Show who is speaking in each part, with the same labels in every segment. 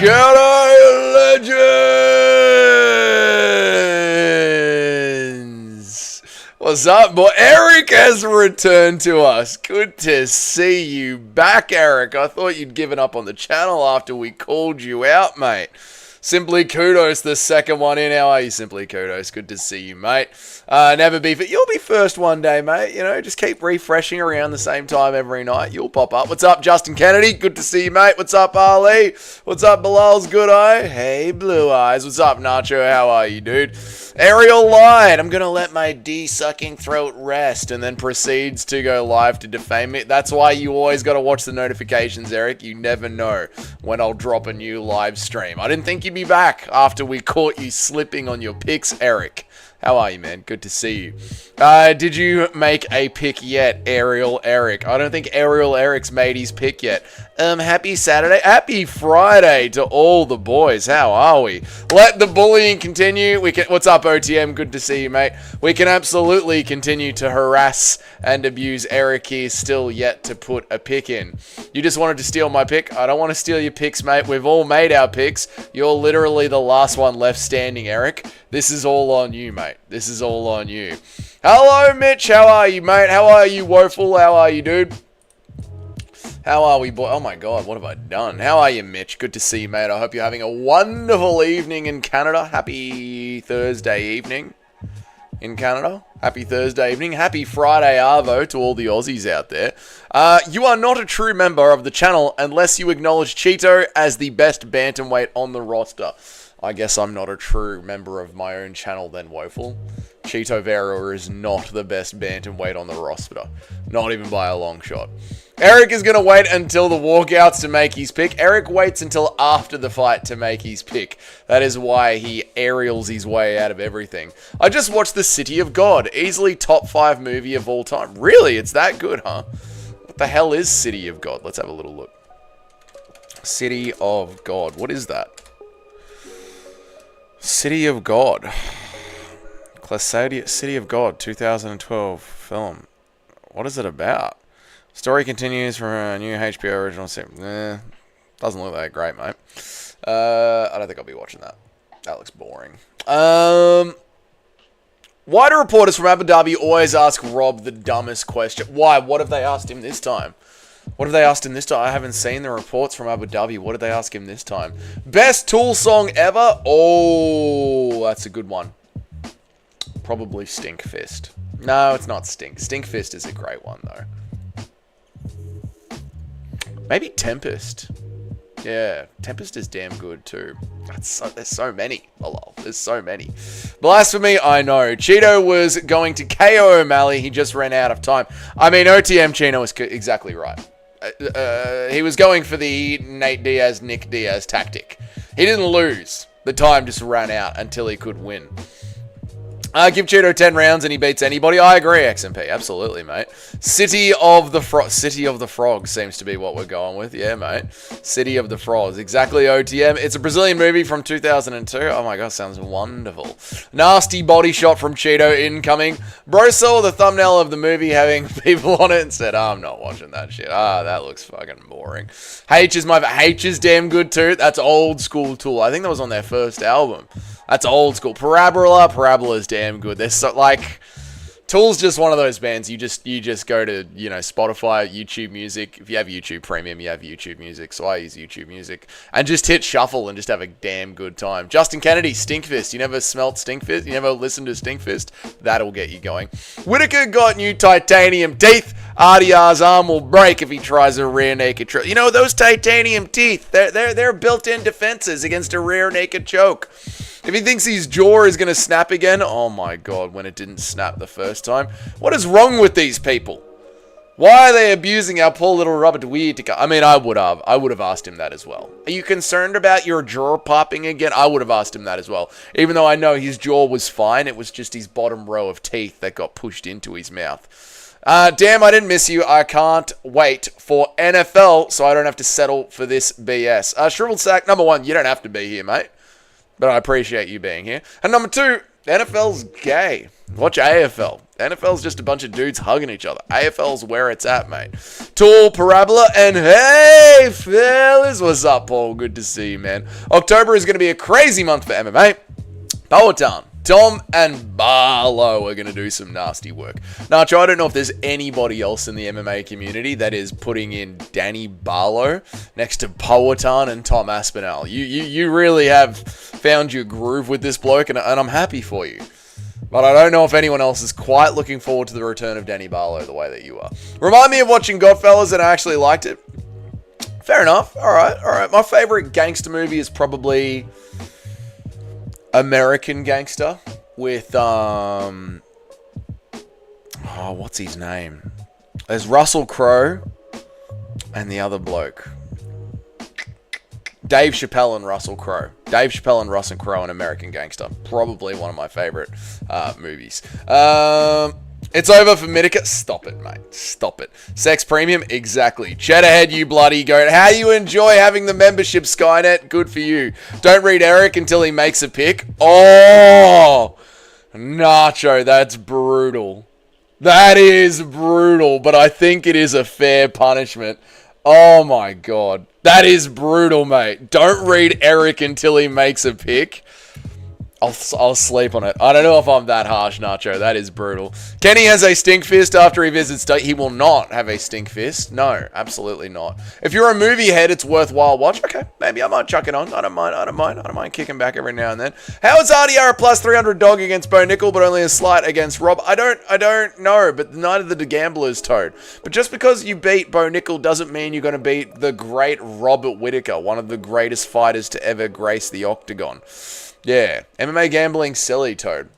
Speaker 1: Jedi Legends! What's up, boy? Eric has returned to us. Good to see you back, Eric. I thought you'd given up on the channel after we called you out, mate. Simply Kudos, the second one in. How are you, Simply Kudos? Good to see you, mate. Never be... You'll be first one day, mate. You know, just keep refreshing around the same time every night. You'll pop up. What's up, Justin Kennedy? Good to see you, mate. What's up, Ali? What's up, Bilal's good eye? Hey, Blue Eyes. What's up, Nacho? How are you, dude? Ariel lied. I'm going to let my D-sucking throat rest, and then proceeds to go live to defame me. That's why you always got to watch the notifications, Eric. You never know when I'll drop a new live stream. I didn't think you'd be back after we caught you slipping on your picks, Eric. How are you, man? Good to see you. Did you make a pick yet, Ariel Eric? I don't think Ariel Eric's made his pick yet. Happy Saturday. Happy Friday to all the boys. How are we? Let the bullying continue. What's up, OTM? Good to see you, mate. We can absolutely continue to harass and abuse Eric here, still yet to put a pick in. You just wanted to steal my pick? I don't want to steal your picks, mate. We've all made our picks. You're literally the last one left standing, Eric. This is all on you, mate. This is all on you. Hello, Mitch. How are you, mate? How are you, Woeful? How are you, dude? How are we, boy? Oh, my God. What have I done? How are you, Mitch? Good to see you, mate. I hope you're having a wonderful evening in Canada. Happy Thursday evening in Canada. Happy Thursday evening. Happy Friday Arvo to all the Aussies out there. You are not a true member of the channel unless you acknowledge Cheeto as the best bantamweight on the roster. I guess I'm not a true member of my own channel then, Woeful. Cheeto Vera is not the best bantamweight on the roster. Not even by a long shot. Eric is going to wait until the walkouts to make his pick. Eric waits until after the fight to make his pick. That is why he aerials his way out of everything. I just watched The City of God. Easily top 5 movie of all time. Really? It's that good, huh? What the hell is City of God? Let's have a little look. City of God. What is that? City of God. City of God, 2012 film. What is it about? Story continues from a new HBO original series. Doesn't look that great, mate. I don't think I'll be watching that. That looks boring. Why do reporters from Abu Dhabi always ask Rob the dumbest question? Why? What have they asked him this time? What have they asked him this time? I haven't seen the reports from Abu Dhabi. What did they ask him this time? Best Tool song ever? Oh, that's a good one. Probably Stinkfist. No, it's not Stink. Stinkfist is a great one, though. Maybe Tempest. Yeah, Tempest is damn good, too. There's so many. Oh, there's so many. Blasphemy, I know. Cheeto was going to KO O'Malley. He just ran out of time. I mean, OTM Chino is exactly right. He was going for the Nate Diaz, Nick Diaz tactic. He didn't lose. The time just ran out until he could win. Give Cheeto 10 rounds and he beats anybody. I agree, XMP. Absolutely, mate. City of the Frogs seems to be what we're going with. Yeah, mate. City of the Frogs. Exactly, OTM. It's a Brazilian movie from 2002. Oh my God, sounds wonderful. Nasty body shot from Cheeto incoming. Bro saw the thumbnail of the movie having people on it and said, I'm not watching that shit. That looks fucking boring. H is damn good too. That's old school Tool. I think that was on their first album. That's old school. Parabola is damn good. They're so, like, Tool's just one of those bands. You just go to, you know, Spotify, YouTube Music. If you have YouTube Premium, you have YouTube Music. So I use YouTube Music. And just hit shuffle and just have a damn good time. Justin Kennedy, Stinkfist. You never smelt Stinkfist? You never listened to Stinkfist? That'll get you going. Whittaker got new titanium teeth. RDR's arm will break if he tries a rear naked choke. You know, those titanium teeth, they're built-in defenses against a rear naked choke. If he thinks his jaw is going to snap again, oh my God, when it didn't snap the first time. What is wrong with these people? Why are they abusing our poor little Robert Whittaker? I mean, I would have asked him that as well. Are you concerned about your jaw popping again? I would have asked him that as well. Even though I know his jaw was fine, it was just his bottom row of teeth that got pushed into his mouth. Damn, I didn't miss you. I can't wait for NFL so I don't have to settle for this BS. Shriveled Sack, number 1, you don't have to be here, mate. But I appreciate you being here. And number 2, NFL's gay. Watch AFL. NFL's just a bunch of dudes hugging each other. AFL's where it's at, mate. Tool, Parabola, and hey, fellas. Godfellas, what's up, Paul? Good to see you, man. October is going to be a crazy month for MMA. Powhatan, Tom, and Barlow are going to do some nasty work. Nacho, I don't know if there's anybody else in the MMA community that is putting in Danny Barlow next to Powhatan and Tom Aspinall. You really have found your groove with this bloke, and I'm happy for you. But I don't know if anyone else is quite looking forward to the return of Danny Barlow the way that you are. Remind me of watching Godfellas, and I actually liked it. Fair enough. All right. My favorite gangster movie is probably American Gangster with, what's his name? There's Russell Crowe and the other bloke. Dave Chappelle and Russell Crowe. Dave Chappelle and Russell Crowe in American Gangster. Probably one of my favorite movies. It's over for Whittaker. Stop it, mate. Stop it. Sex Premium? Exactly. Chat ahead, you bloody goat. How do you enjoy having the membership, Skynet? Good for you. Don't read Eric until he makes a pick. Oh! Nacho, that's brutal. That is brutal, but I think it is a fair punishment. Oh my god. That is brutal, mate. Don't read Eric until he makes a pick. I'll sleep on it. I don't know if I'm that harsh, Nacho. That is brutal. Kenny has a stink fist after he visits. He will not have a stink fist. No, absolutely not. If you're a movie head, it's worthwhile watch. Okay, maybe I might chuck it on. I don't mind kicking back every now and then. How is RDR a plus 300 dog against Bo Nickel, but only a slight against Rob? I don't know, but neither did the gamblers, Toad. But just because you beat Bo Nickel doesn't mean you're going to beat the great Robert Whittaker, one of the greatest fighters to ever grace the octagon. Yeah, MMA gambling, silly, Toad.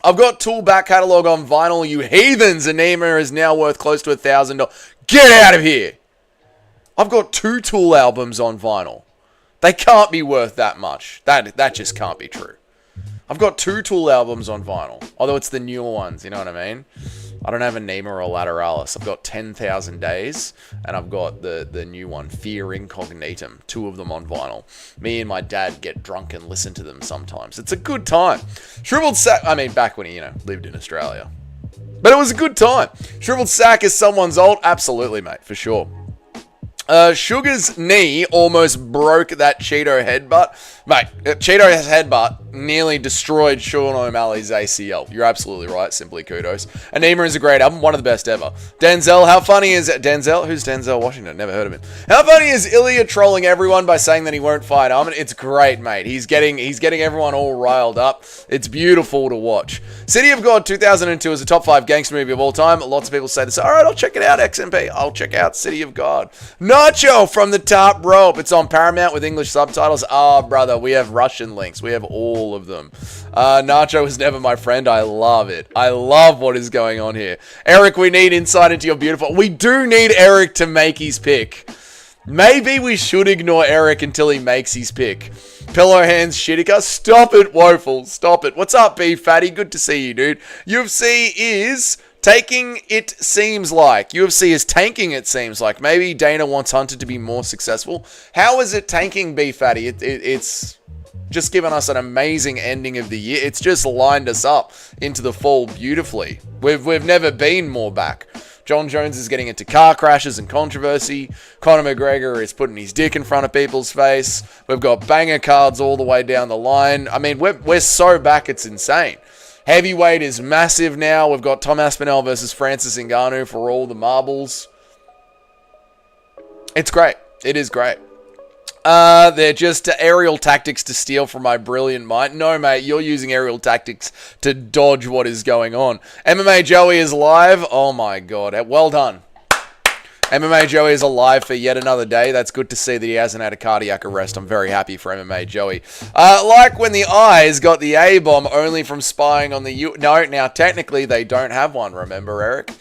Speaker 1: I've got Tool back catalog on vinyl, you heathens. Anema is now worth close to $1,000. Get out of here! I've got 2 Tool albums on vinyl. They can't be worth that much. That just can't be true. I've got 2 Tool albums on vinyl, although it's the newer ones, you know what I mean? I don't have a Nema or a Lateralis. I've got 10,000 Days, and I've got the new one, Fear Incognitum. 2 of them on vinyl. Me and my dad get drunk and listen to them sometimes. It's a good time. Shriveled Sack, I mean, back when he, lived in Australia. But it was a good time. Shriveled Sack is someone's old? Absolutely, mate, for sure. Sugar's knee almost broke that Cheeto headbutt. Mate, Cheeto's headbutt nearly destroyed Sean O'Malley's ACL. You're absolutely right. Simply kudos. Anema is a great album. One of the best ever. Denzel, how funny is Denzel? Who's Denzel Washington? Never heard of him. How funny is Ilya trolling everyone by saying that he won't fight Armin? It's great, mate. He's getting everyone all riled up. It's beautiful to watch. City of God 2002 is a top 5 gangster movie of all time. Lots of people say this. All right, I'll check it out, XMP. I'll check out City of God. Nacho from the top rope. It's on Paramount with English subtitles. Oh, brother, we have Russian links. We have all of them. Nacho is never my friend. I love it. I love what is going on here. Eric, we need insight into your beautiful... We do need Eric to make his pick. Maybe we should ignore Eric until he makes his pick. Pillow hands, Whittaker. Stop it, Woeful. Stop it. What's up, B Fatty? Good to see you, dude. UFC is... taking, it seems like. UFC is tanking, it seems like. Maybe Dana wants Hunter to be more successful. How is it tanking, B Fatty? It's just given us an amazing ending of the year. It's just lined us up into the fall beautifully. We've never been more back. John Jones is getting into car crashes and controversy. Conor McGregor is putting his dick in front of people's face. We've got banger cards all the way down the line. I mean, we're so back, it's insane. Heavyweight is massive now. We've got Tom Aspinall versus Francis Ngannou for all the marbles. It's great. It is great. They're just aerial tactics to steal from my brilliant mind. No, mate, you're using aerial tactics to dodge what is going on. MMA Joey is live. Oh, my God. Well done. MMA Joey is alive for yet another day. That's good to see that he hasn't had a cardiac arrest. I'm very happy for MMA Joey. Like when the eyes got the A-bomb only from spying on the No, now technically they don't have one, remember, Eric?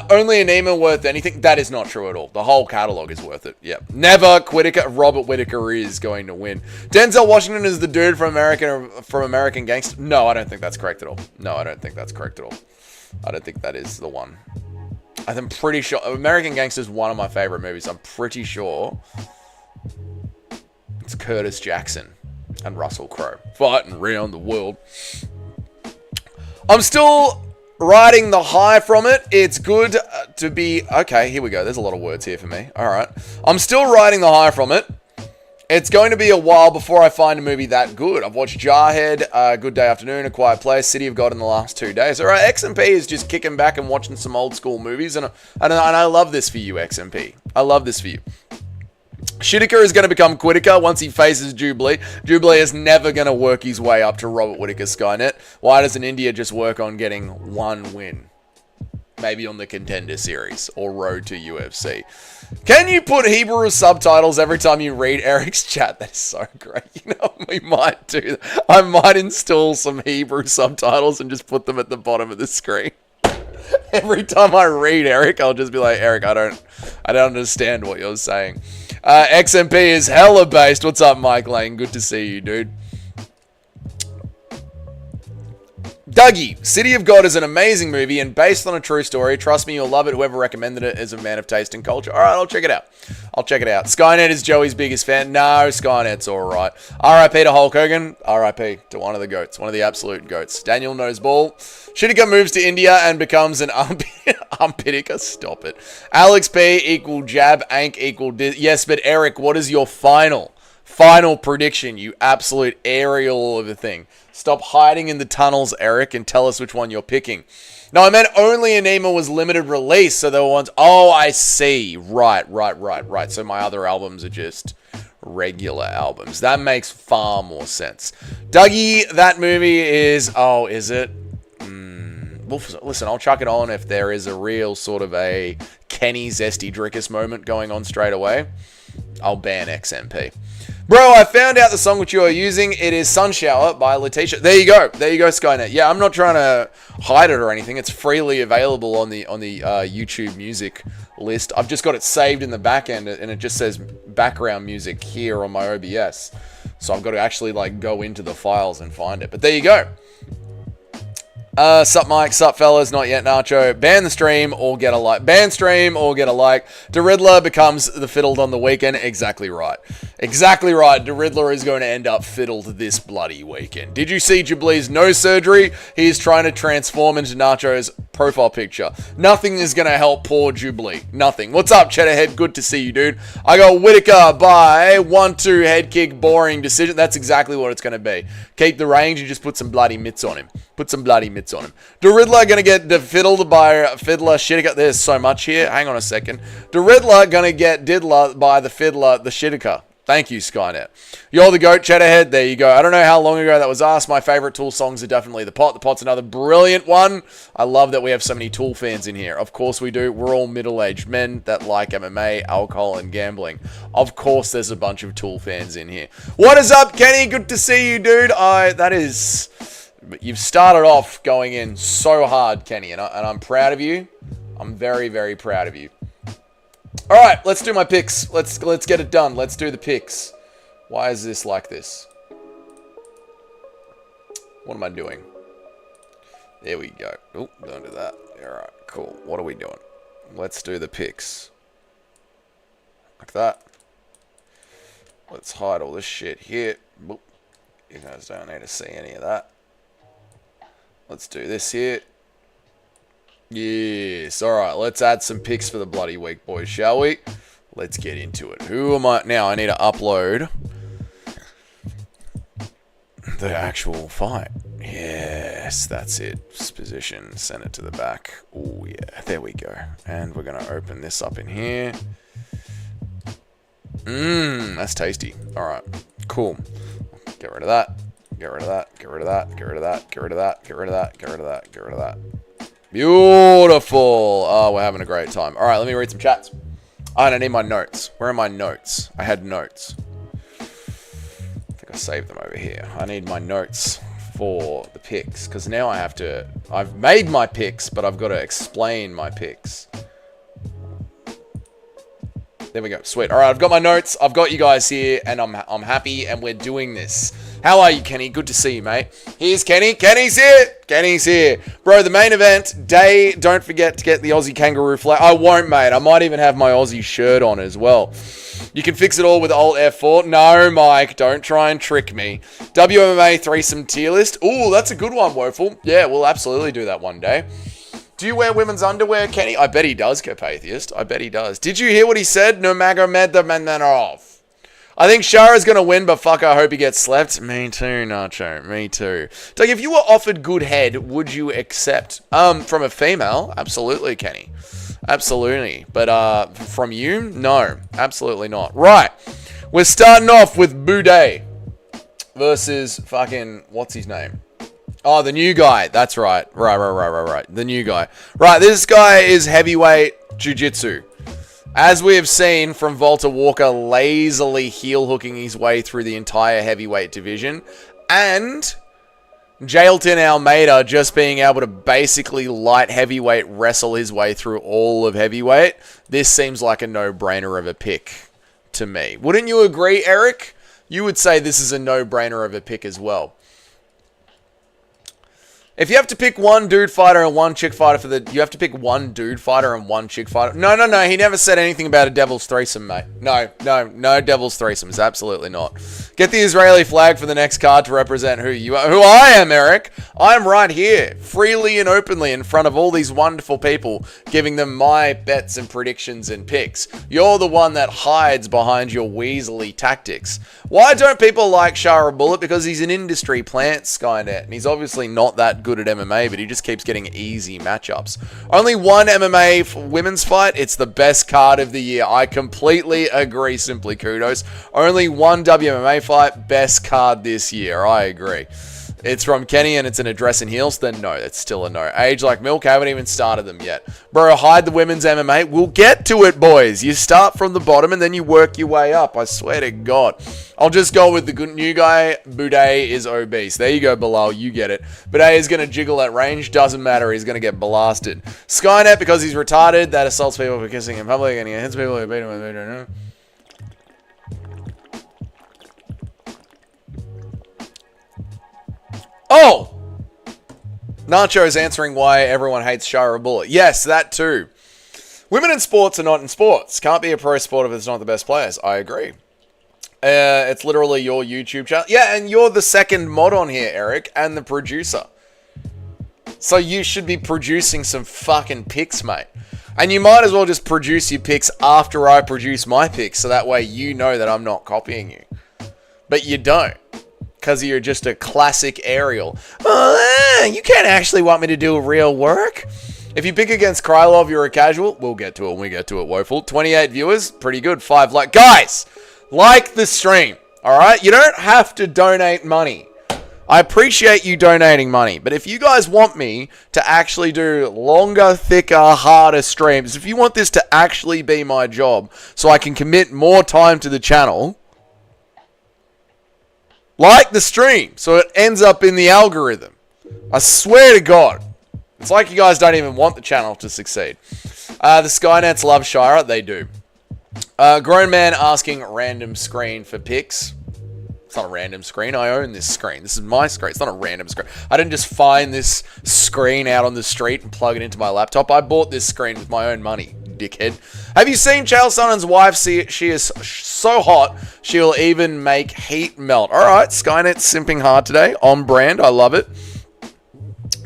Speaker 1: Only an email worth anything? That is not true at all. The whole catalog is worth it. Yep. Never Whittaker. Robert Whittaker is going to win. Denzel Washington is the dude from American Gangster. No, I don't think that's correct at all. No, I don't think that's correct at all. I don't think that is the one. I'm pretty sure American Gangster is one of my favorite movies. I'm pretty sure it's Curtis Jackson and Russell Crowe fighting around the world. I'm still riding the high from it. It's good to be... Okay, here we go. There's a lot of words here for me. All right. I'm still riding the high from it. It's going to be a while before I find a movie that good. I've watched Jarhead, Good Day Afternoon, A Quiet Place, City of God in the last 2 days. All right, XMP is just kicking back and watching some old school movies, and I love this for you, XMP. I love this for you. Whittaker is going to become Whittaker once he faces Jubilee. Jubilee is never going to work his way up to Robert Whittaker Skynet. Why doesn't India just work on getting one win? Maybe on the Contender Series or Road to UFC. Can you put Hebrew subtitles every time you read Eric's chat? That is so great. You know, we might do that. I might install some Hebrew subtitles and just put them at the bottom of the screen. Every time I read Eric, I'll just be like, Eric, I don't understand what you're saying. XMP is hella based. What's up, Mike Lane? Good to see you, dude. Dougie, City of God is an amazing movie and based on a true story. Trust me, you'll love it. Whoever recommended it is a man of taste and culture. All right, I'll check it out. Skynet is Joey's biggest fan. No, Skynet's all right. R.I.P. to Hulk Hogan. R.I.P. to one of the goats, one of the absolute goats. Daniel knows ball. Whittaker moves to India and becomes an Whittaker. Stop it. Alex P equal jab, Ank equal... Yes, but Eric, what is your final prediction, you absolute aerial of a thing? Stop hiding in the tunnels, Eric, and tell us which one you're picking. No, I meant Only Anima was limited release, so there were ones... Oh, I see. Right. So my other albums are just regular albums. That makes far more sense. Dougie, that movie is... Oh, is it? Well, listen, I'll chuck it on if there is a real sort of a Kenny Zesty Drickus moment going on straight away. I'll ban XMP. Bro, I found out the song which you are using. It is Sun Shower by Letitia. There you go, Skynet. Yeah, I'm not trying to hide it or anything. It's freely available on the YouTube music list. I've just got it saved in the back end, and it just says background music here on my OBS. So I've got to actually like go into the files and find it. But there you go. Sup Mike, sup fellas, not yet Nacho. Ban the stream or get a like. Ban stream or get a like. The Riddler becomes the fiddled on the weekend. Exactly right. The Riddler is going to end up fiddled this bloody weekend. Did you see Jubilee's nose surgery? He's trying to transform into Nacho's profile picture. Nothing is going to help poor Jubilee. Nothing. What's up, Cheddarhead? Good to see you, dude. I got Whittaker by 1-2 head kick, boring decision. That's exactly what it's going to be. Keep the range and just put some bloody mitts on him. The Riddler gonna get fiddled by Fiddler Whittaker. There's so much here. Hang on a second. The Riddler gonna get diddler by the Fiddler, the Whittaker. Thank you, Skynet. You're the goat, Cheddarhead. There you go. I don't know how long ago that was asked. My favorite Tool songs are definitely The Pot. The Pot's another brilliant one. I love that we have so many Tool fans in here. Of course we do. We're all middle-aged men that like MMA, alcohol, and gambling. Of course there's a bunch of Tool fans in here. What is up, Kenny? Good to see you, dude. You've started off going in so hard, Kenny, and I'm proud of you. I'm very, very proud of you. All right, let's do my picks. Let's get it done. Let's do the picks. Why is this like this? What am I doing? There we go. Oh, don't do that. All right, cool. What are we doing? Let's do the picks. Like that. Let's hide all this shit here. Boop. You guys don't need to see any of that. Let's do this here. Yes. All right. Let's add some picks for the bloody week, boys, shall we? Let's get into it. Who am I? Now I need to upload the actual fight. Yes, that's it. Position. Send it to the back. Oh, yeah. There we go. And we're going to open this up in here. That's tasty. All right. Cool. Get rid of that. Get rid of that, get rid of that, get rid of that, get rid of that, get rid of that, get rid of that, get rid of that. Beautiful. Oh, we're having a great time. All right, let me read some chats. I need my notes. Where are my notes? I had notes. I think I saved them over here. I need my notes for the picks, because now I've made my picks, but I've got to explain my picks. There we go. Sweet. All right, I've got my notes. I've got you guys here, and I'm happy, and we're doing this. How are you, Kenny? Good to see you, mate. Here's Kenny. Kenny's here. Bro, the main event day. Don't forget to get the Aussie Kangaroo flag. I won't, mate. I might even have my Aussie shirt on as well. You can fix it all with Alt F4. No, Mike. Don't try and trick me. WMMA threesome tier list. Ooh, that's a good one, Woeful. Yeah, we'll absolutely do that one day. Do you wear women's underwear, Kenny? I bet he does, Copatheist. I bet he does. Did you hear what he said? No magomed the men off. I think Shara's going to win, but fuck, I hope he gets slept. Me too, Nacho. Me too. Doug, if you were offered good head, would you accept? From a female? Absolutely, Kenny. Absolutely. But from you? No. Absolutely not. Right. We're starting off with Boudet versus fucking... What's his name? Oh, the new guy. That's right. Right. The new guy. Right, this guy is heavyweight jiu-jitsu. As we have seen from Volta Walker lazily heel hooking his way through the entire heavyweight division, and Jailton Almeida just being able to basically light heavyweight wrestle his way through all of heavyweight, this seems like a no-brainer of a pick to me. Wouldn't you agree, Eric? You would say this is a no-brainer of a pick as well. If you have to pick one dude fighter and one chick fighter for the... You have to pick one dude fighter and one chick fighter. No. He never said anything about a devil's threesome, mate. No devil's threesomes. Absolutely not. Get the Israeli flag for the next card to represent who you are. Who I am, Eric. I'm right here, freely and openly in front of all these wonderful people, giving them my bets and predictions and picks. You're the one that hides behind your weaselly tactics. Why don't people like Shara Bullet? Because he's an industry plant, Skynet, and he's obviously not that good at MMA, but he just keeps getting easy matchups. Only one MMA women's fight. It's the best card of the year. I completely agree. Simply kudos. Only one WMMA fight. Best card this year. I agree. It's from Kenny and it's an address in heels, then no, it's still a no. Age like milk, haven't even started them yet. Bro, hide the women's MMA. We'll get to it, boys. You start from the bottom and then you work your way up. I swear to God. I'll just go with the good new guy. Boudet is obese. There you go, Bilal. You get it. Boudet is going to jiggle at range. Doesn't matter. He's going to get blasted. Skynet, because he's retarded, that assaults people for kissing in public and he hits people who beat him with video. Oh! Nacho's answering why everyone hates Shara Bullet. Yes, that too. Women in sports are not in sports. Can't be a pro sport if it's not the best players. I agree. It's literally your YouTube channel. Yeah, and you're the second mod on here, Eric, and the producer. So you should be producing some fucking picks, mate. And you might as well just produce your picks after I produce my picks, so that way you know that I'm not copying you. But you don't. Because you're just a classic aerial. Oh, you can't actually want me to do real work. If you pick against Krylov, you're a casual. We'll get to it when we get to it, Woeful. 28 viewers. Pretty good. 5 like. Guys, like the stream. Alright? You don't have to donate money. I appreciate you donating money. But if you guys want me to actually do longer, thicker, harder streams, if you want this to actually be my job so I can commit more time to the channel, like the stream, so it ends up in the algorithm. I swear to God. It's like you guys don't even want the channel to succeed. The Skynets love Shira. They do. Grown man asking random screen for picks. It's not a random screen. I own this screen. This is my screen. It's not a random screen. I didn't just find this screen out on the street and plug it into my laptop. I bought this screen with my own money, dickhead. Have you seen Chael Sonnen's wife? She is so hot, she'll even make heat melt. Alright, Skynet's simping hard today. On brand. I love it.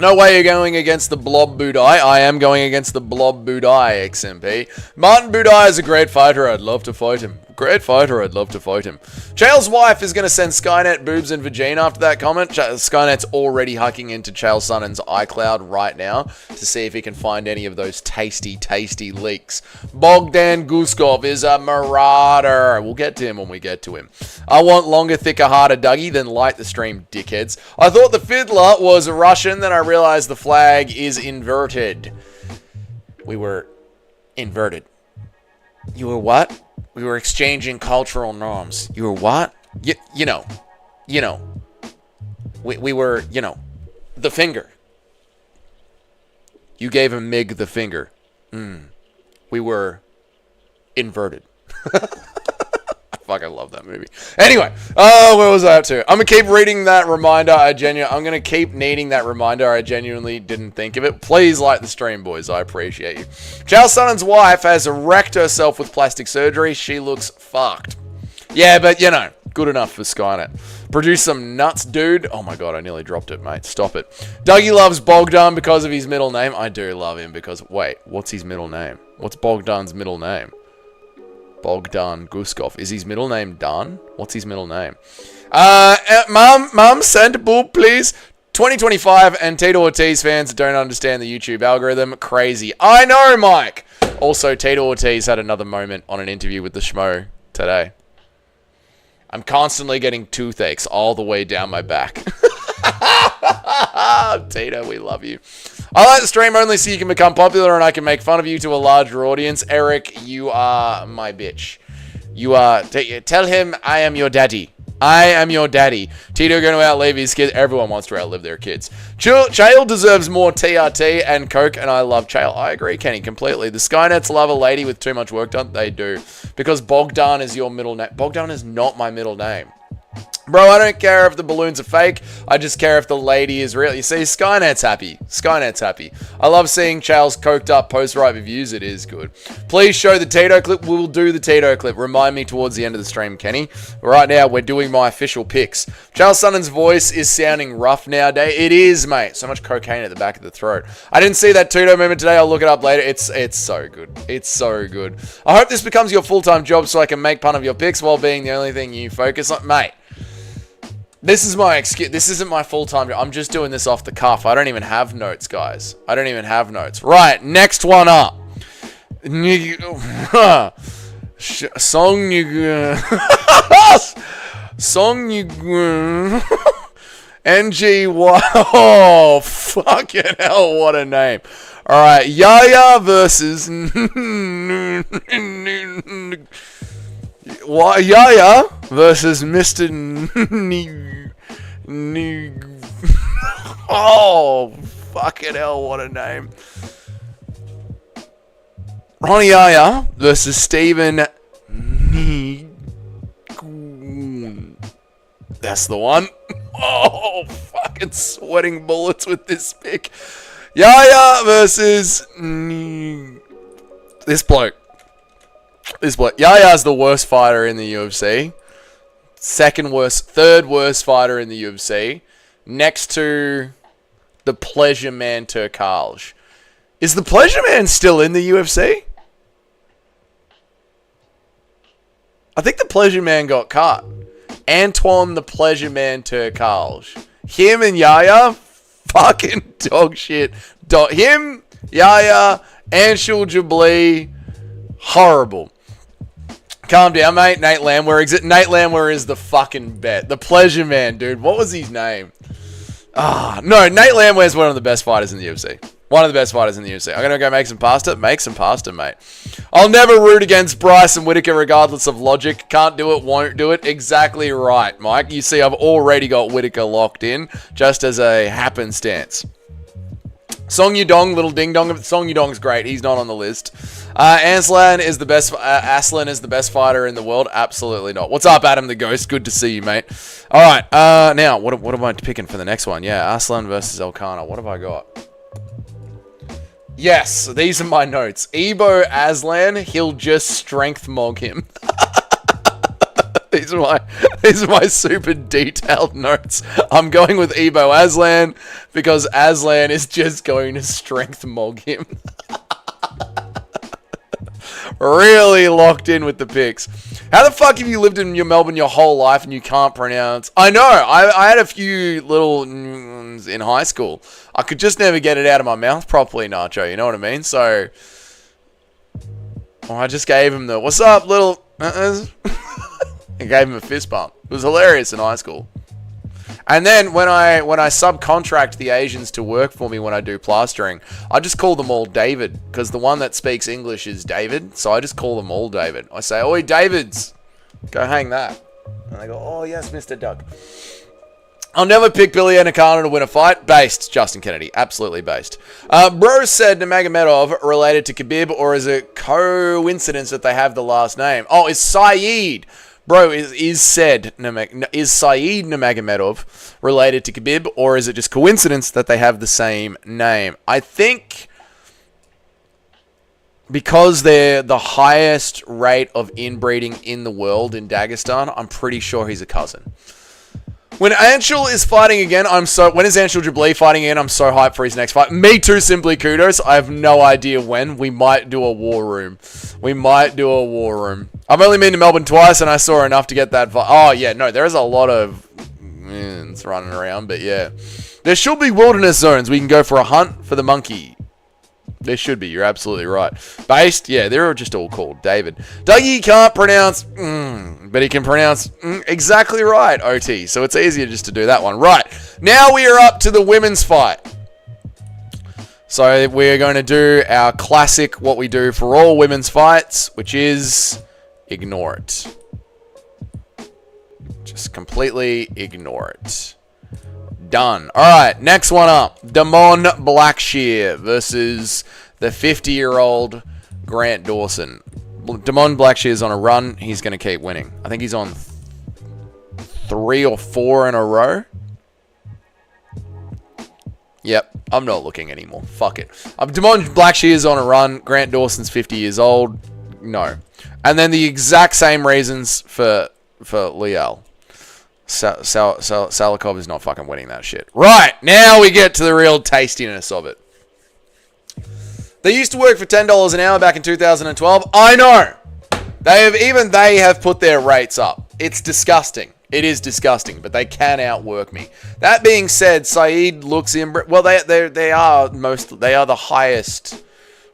Speaker 1: No way you're going against the Blob Budai. I am going against the Blob Budai, XMP. Martin Budai is a great fighter. I'd love to fight him. Great fighter. I'd love to fight him. Chael's wife is going to send Skynet boobs and vagina after that comment. Skynet's already hacking into Chael Sonnen's iCloud right now to see if he can find any of those tasty, tasty leaks. Bogdan Guskov is a marauder. We'll get to him when we get to him. I want longer, thicker, harder, Dougie, then light the stream, dickheads. I thought the fiddler was Russian, then I realized the flag is inverted. We were inverted. You were what? We were exchanging cultural norms. You were what? You know. We were, the finger. You gave him Mig the finger. We were inverted. I fucking love that movie. Anyway, where was I up to? I'm going to keep reading that reminder. I'm going to keep needing that reminder. I genuinely didn't think of it. Please like the stream, boys. I appreciate you. Chael Sonnen's wife has wrecked herself with plastic surgery. She looks fucked. Yeah, but, good enough for Skynet. Produce some nuts, dude. Oh my God, I nearly dropped it, mate. Stop it. Dougie loves Bogdan because of his middle name. I do love him because... Wait, what's his middle name? What's Bogdan's middle name? Bogdan Guskov. Is his middle name Dan? What's his middle name? Mom, send a boob, please. 2025 and Tito Ortiz fans don't understand the YouTube algorithm. Crazy. I know, Mike. Also, Tito Ortiz had another moment on an interview with the Schmo today. I'm constantly getting toothaches all the way down my back. Tito, we love you. I like the stream only so you can become popular and I can make fun of you to a larger audience. Eric, you are my bitch. You are... Tell him I am your daddy. I am your daddy. Tito going to outlive his kids. Everyone wants to outlive their kids. Chael deserves more TRT and Coke, and I love Chael. I agree, Kenny, completely. The Skynets love a lady with too much work done. They do. Because Bogdan is your middle name. Bogdan is not my middle name. Bro, I don't care if the balloons are fake. I just care if the lady is real. You see, Skynet's happy. Skynet's happy. I love seeing Chael's coked up post-right reviews. It is good. Please show the Tito clip. We will do the Tito clip. Remind me towards the end of the stream, Kenny. Right now, we're doing my official picks. Chael Sonnen's voice is sounding rough nowadays. It is, mate. So much cocaine at the back of the throat. I didn't see that Tito moment today. I'll look it up later. It's so good. It's so good. I hope this becomes your full-time job so I can make fun of your picks while being the only thing you focus on. Mate. This is my excuse. This isn't my full-time job. I'm just doing this off the cuff. I don't even have notes, guys. I don't even have notes. Right, next one up. Song NGY. Oh, fucking hell, what a name. Alright, Yaya versus... Yaya versus Mr. Oh, fucking hell, what a name. Ronnie Yaya versus Steven. That's the one. Oh, fucking sweating bullets with this pick. Yaya versus this bloke. Yaya's the worst fighter in the UFC. Third worst fighter in the UFC. Next to the Pleasure Man Turkalj. Is the Pleasure Man still in the UFC? I think the Pleasure Man got cut. Antoine the Pleasure Man Turkalj. Him and Yaya, fucking dog shit. Him, Yaya, Anshul Jabli, horrible. Calm down, mate. Nate Landwehr. Nate Landwehr is the fucking bet. The Pleasure Man, dude. What was his name? No. Nate Landwehr is one of the best fighters in the UFC. One of the best fighters in the UFC. I'm going to go make some pasta. Make some pasta, mate. I'll never root against Bryce and Whittaker regardless of logic. Can't do it, won't do it. Exactly right, Mike. You see, I've already got Whittaker locked in just as a happenstance. Song Yudong, little ding dong. Song Yudong's great. He's not on the list. Aslan is the best. Aslan is the best fighter in the world. Absolutely not. What's up, Adam the Ghost? Good to see you, mate. All right. Now, what am I picking for the next one? Yeah, Aslan versus Elkana. What have I got? Yes, these are my notes. Ebo Aslan. He'll just strength mog him. These are my super detailed notes. I'm going with Ebo Aslan because Aslan is just going to strength mog him. Really locked in with the picks. How the fuck have you lived in Melbourne your whole life and you can't pronounce? I know. I had a few little in high school. I could just never get it out of my mouth properly, Nacho. You know what I mean? So I just gave him the what's up, little. I gave him a fist bump. It was hilarious in high school. And then when I subcontract the Asians to work for me when I do plastering, I just call them all David because the one that speaks English is David. So I just call them all David. I say, "Oi, Davids, go hang that." And they go, "Oh yes, Mr. Doug." I'll never pick Billy Anacana to win a fight. Based, Justin Kennedy. Absolutely based. Bro said Nurmagomedov related to Khabib, or is it coincidence that they have the last name? Oh, it's Saeed. Bro, is Saeed Nurmagomedov related to Khabib, or is it just coincidence that they have the same name? I think because they're the highest rate of inbreeding in the world in Dagestan, I'm pretty sure he's a cousin. When Anshul is fighting again, when is Anshul Jabli fighting again? I'm so hyped for his next fight. Me too, simply kudos. I have no idea when. We might do a war room. We might do a war room. I've only been to Melbourne twice, and I saw enough to get that. Oh, yeah, no, there is a lot of it's running around, but yeah. There should be wilderness zones. We can go for a hunt for the monkey. There should be. You're absolutely right. Based, yeah, they're just all called David. Dougie can't pronounce, but he can pronounce exactly right, OT. So it's easier just to do that one. Right, now we are up to the women's fight. So we're going to do our classic, what we do for all women's fights, which is ignore it. Just completely ignore it. Done. Alright, next one up. Damon Blackshear versus the 50-year-old Grant Dawson. Damon Blackshear's on a run. He's going to keep winning. I think he's on 3 or 4 in a row. Yep, I'm not looking anymore. Fuck it. Damon Blackshear's on a run. Grant Dawson's 50 years old. No. And then the exact same reasons for Liel. Salikov is not fucking winning that shit. Right, now we get to the real tastiness of it. They used to work for $10 an hour back in 2012. I know. They have put their rates up. It's disgusting. It is disgusting, but they can outwork me. That being said, Saeed looks inbred. Well, they are the highest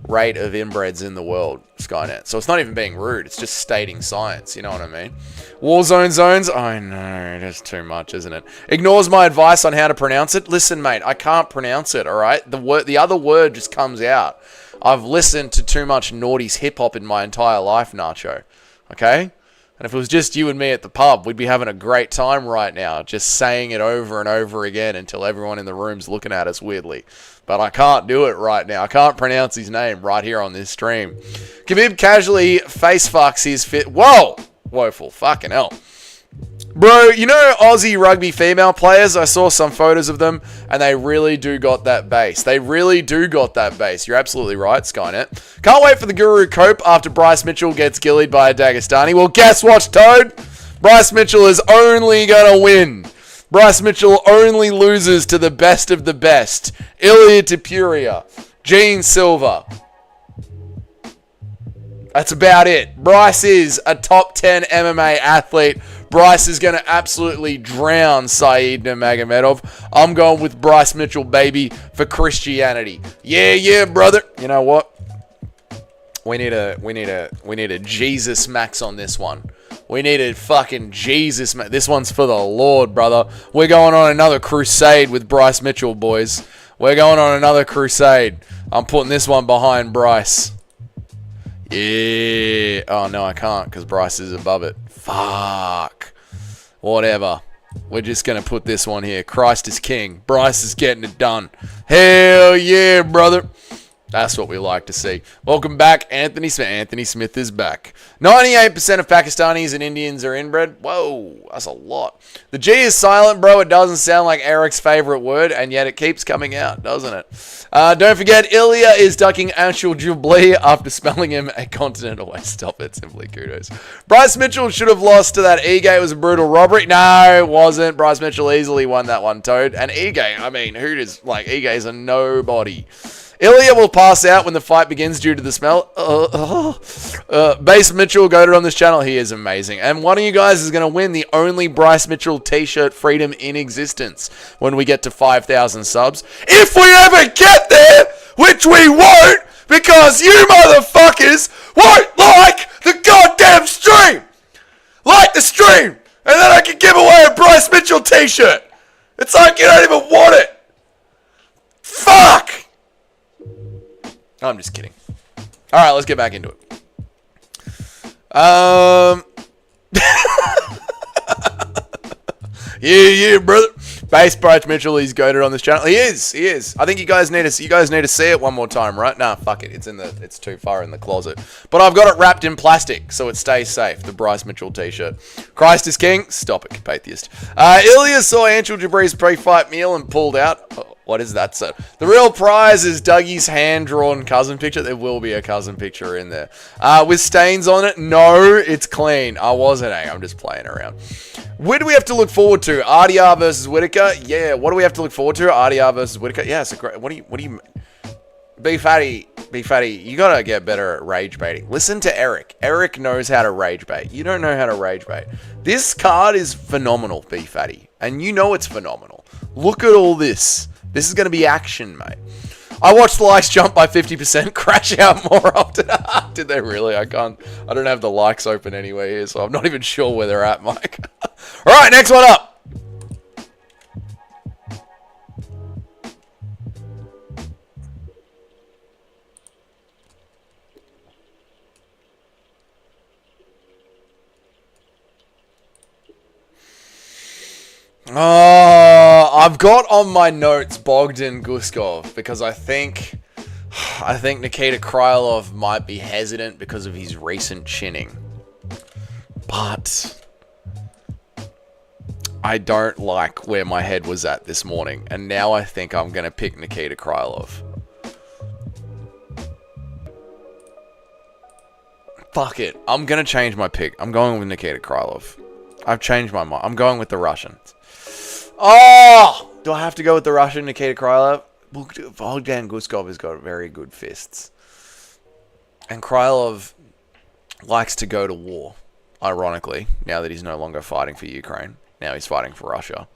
Speaker 1: rate of inbreds in the world, Skynet. So it's not even being rude. It's just stating science. You know what I mean? Warzone zones. I know. That's too much, isn't it? Ignores my advice on how to pronounce it. Listen, mate, I can't pronounce it, all right? The other word just comes out. I've listened to too much naughty's hip-hop in my entire life, Nacho. Okay? And if it was just you and me at the pub, we'd be having a great time right now, just saying it over and over again until everyone in the room's looking at us weirdly. But I can't do it right now. I can't pronounce his name right here on this stream. Khabib casually face fucks his fit. Whoa! Woeful. Fucking hell. Bro, you know Aussie rugby female players? I saw some photos of them, and they really do got that base. They really do got that base. You're absolutely right, Skynet. Can't wait for the Guru Cope after Bryce Mitchell gets gillied by a Dagestani. Well, guess what, Toad? Bryce Mitchell is only going to win. Bryce Mitchell only loses to the best of the best. Ilia Topuria. Gene Silva. That's about it. Bryce is a top 10 MMA athlete. Bryce is going to absolutely drown Saeed Nurmagomedov. I'm going with Bryce Mitchell, baby, for Christianity. Yeah, brother. You know what? We need a Jesus Max on this one. We need a fucking Jesus Max. This one's for the Lord, brother. We're going on another crusade with Bryce Mitchell, boys. We're going on another crusade. I'm putting this one behind Bryce. Yeah. Oh, no, I can't because Bryce is above it. Fuck. Whatever. We're just going to put this one here. Christ is king. Bryce is getting it done. Hell yeah, brother. That's what we like to see. Welcome back, Anthony Smith. Anthony Smith is back. 98% of Pakistanis and Indians are inbred. Whoa, that's a lot. The G is silent, bro. It doesn't sound like Eric's favorite word, and yet it keeps coming out, doesn't it? Don't forget, Ilya is ducking Anshul Jubilee after spelling him a continent away. Stop it. Simply kudos. Bryce Mitchell should have lost to that Ige. It was a brutal robbery. No, it wasn't. Bryce Mitchell easily won that one, Toad. And Ige, I mean, who does, like, Ige's a nobody. Ilya will pass out when the fight begins due to the smell. Base Mitchell, goated on this channel. He is amazing. And one of you guys is going to win the only Bryce Mitchell t-shirt freedom in existence when we get to 5,000 subs. If we ever get there, which we won't, because you motherfuckers won't like the goddamn stream. Like the stream. And then I can give away a Bryce Mitchell t-shirt. It's like you don't even want it. Fuck. I'm just kidding. All right, let's get back into it. Yeah, brother. Base Bryce Mitchell, he's goated on this channel. He is. I think you guys need to see it one more time, right? Nah, fuck it. It's too far in the closet. But I've got it wrapped in plastic, so it stays safe. The Bryce Mitchell t-shirt. Christ is king. Stop it, Patheist. Ilya saw Anshul Jabri's pre-fight meal and pulled out. What is that, sir? The real prize is Dougie's hand-drawn cousin picture. There will be a cousin picture in there. With stains on it? No, it's clean. I wasn't, I'm just playing around. Where do we have to look forward to? RDR versus Whittaker? Yeah, what do we have to look forward to? RDR versus Whittaker? Yeah, it's a great... What do you... B Fatty, Big Fatty, you gotta get better at rage baiting. Listen to Eric. Eric knows how to rage bait. You don't know how to rage bait. This card is phenomenal, Big Fatty. And you know it's phenomenal. Look at all this. This is gonna be action, mate. I watched the likes jump by 50%, crash out more often. Did they really? I don't have the likes open anyway here, so I'm not even sure where they're at, Mike. Alright, next one up. I've got on my notes Bogdan Guskov because I think Nikita Krylov might be hesitant because of his recent chinning. But I don't like where my head was at this morning, and now I think I'm going to pick Nikita Krylov. Fuck it. I'm going to change my pick. I'm going with Nikita Krylov. I've changed my mind. I'm going with the Russians. Oh! Do I have to go with the Russian Nikita Krylov? Bogdan Guskov has got very good fists. And Krylov likes to go to war, ironically, now that he's no longer fighting for Ukraine. Now he's fighting for Russia.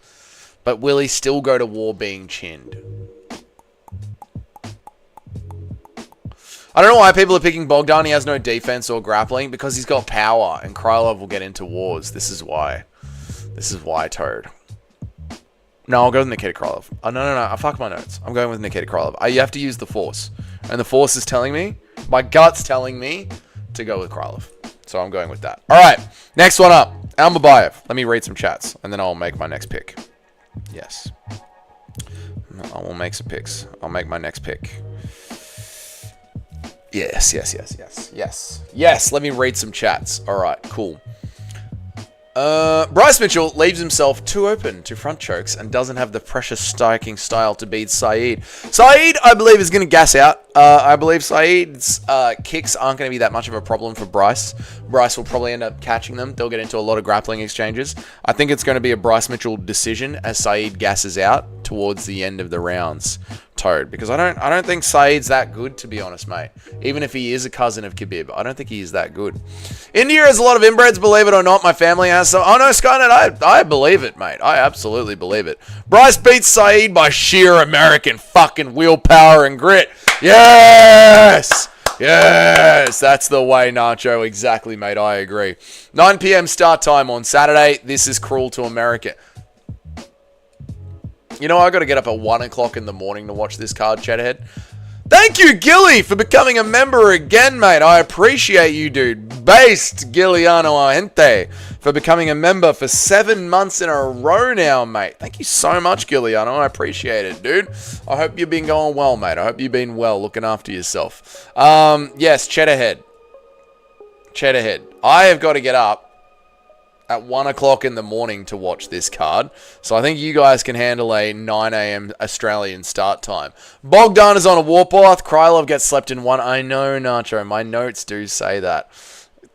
Speaker 1: But will he still go to war being chinned? I don't know why people are picking Bogdan. He has no defense or grappling because he's got power, and Krylov will get into wars. This is why. This is why, Toad. No, I'll go with Nikita Krylov. Oh, no. I fuck my notes. I'm going with Nikita Krylov. You have to use the force. And the force is telling me, my gut's telling me to go with Krylov. So I'm going with that. All right, next one up. Almabayev. Let me read some chats, and then I'll make my next pick. Yes. I will make some picks. I'll make my next pick. Yes. Let me read some chats. All right, cool. Bryce Mitchell leaves himself too open to front chokes and doesn't have the pressure striking style to beat Saeed. Saeed, I believe, is going to gas out. I believe Saeed's kicks aren't going to be that much of a problem for Bryce. Bryce will probably end up catching them. They'll get into a lot of grappling exchanges. I think it's going to be a Bryce Mitchell decision as Saeed gasses out towards the end of the rounds. Toad, because I don't think Saeed's that good, to be honest, mate. Even if he is a cousin of Khabib, I don't think he is that good. India has a lot of inbreds, believe it or not. My family has some. Oh no, Skynet, I believe it, mate. I absolutely believe it. Bryce beats Saeed by sheer American fucking willpower and grit. Yes! Yes! That's the way, Nacho. Exactly, mate. I agree. 9 p.m. start time on Saturday. This is cruel to America. You know, I got to get up at 1 o'clock in the morning to watch this card, Chedhead. Thank you, Gilly, for becoming a member again, mate. I appreciate you, dude. Based Giliano Ahente for becoming a member for 7 months in a row now, mate. Thank you so much, Giliano. I appreciate it, dude. I hope you've been going well, mate. I hope you've been well, looking after yourself. Yes, Cheddarhead. I have got to get up at 1 o'clock in the morning to watch this card. So I think you guys can handle a 9 a.m. Australian start time. Bogdan is on a warpath. Krylov gets slept in one. I know, Nacho. My notes do say that.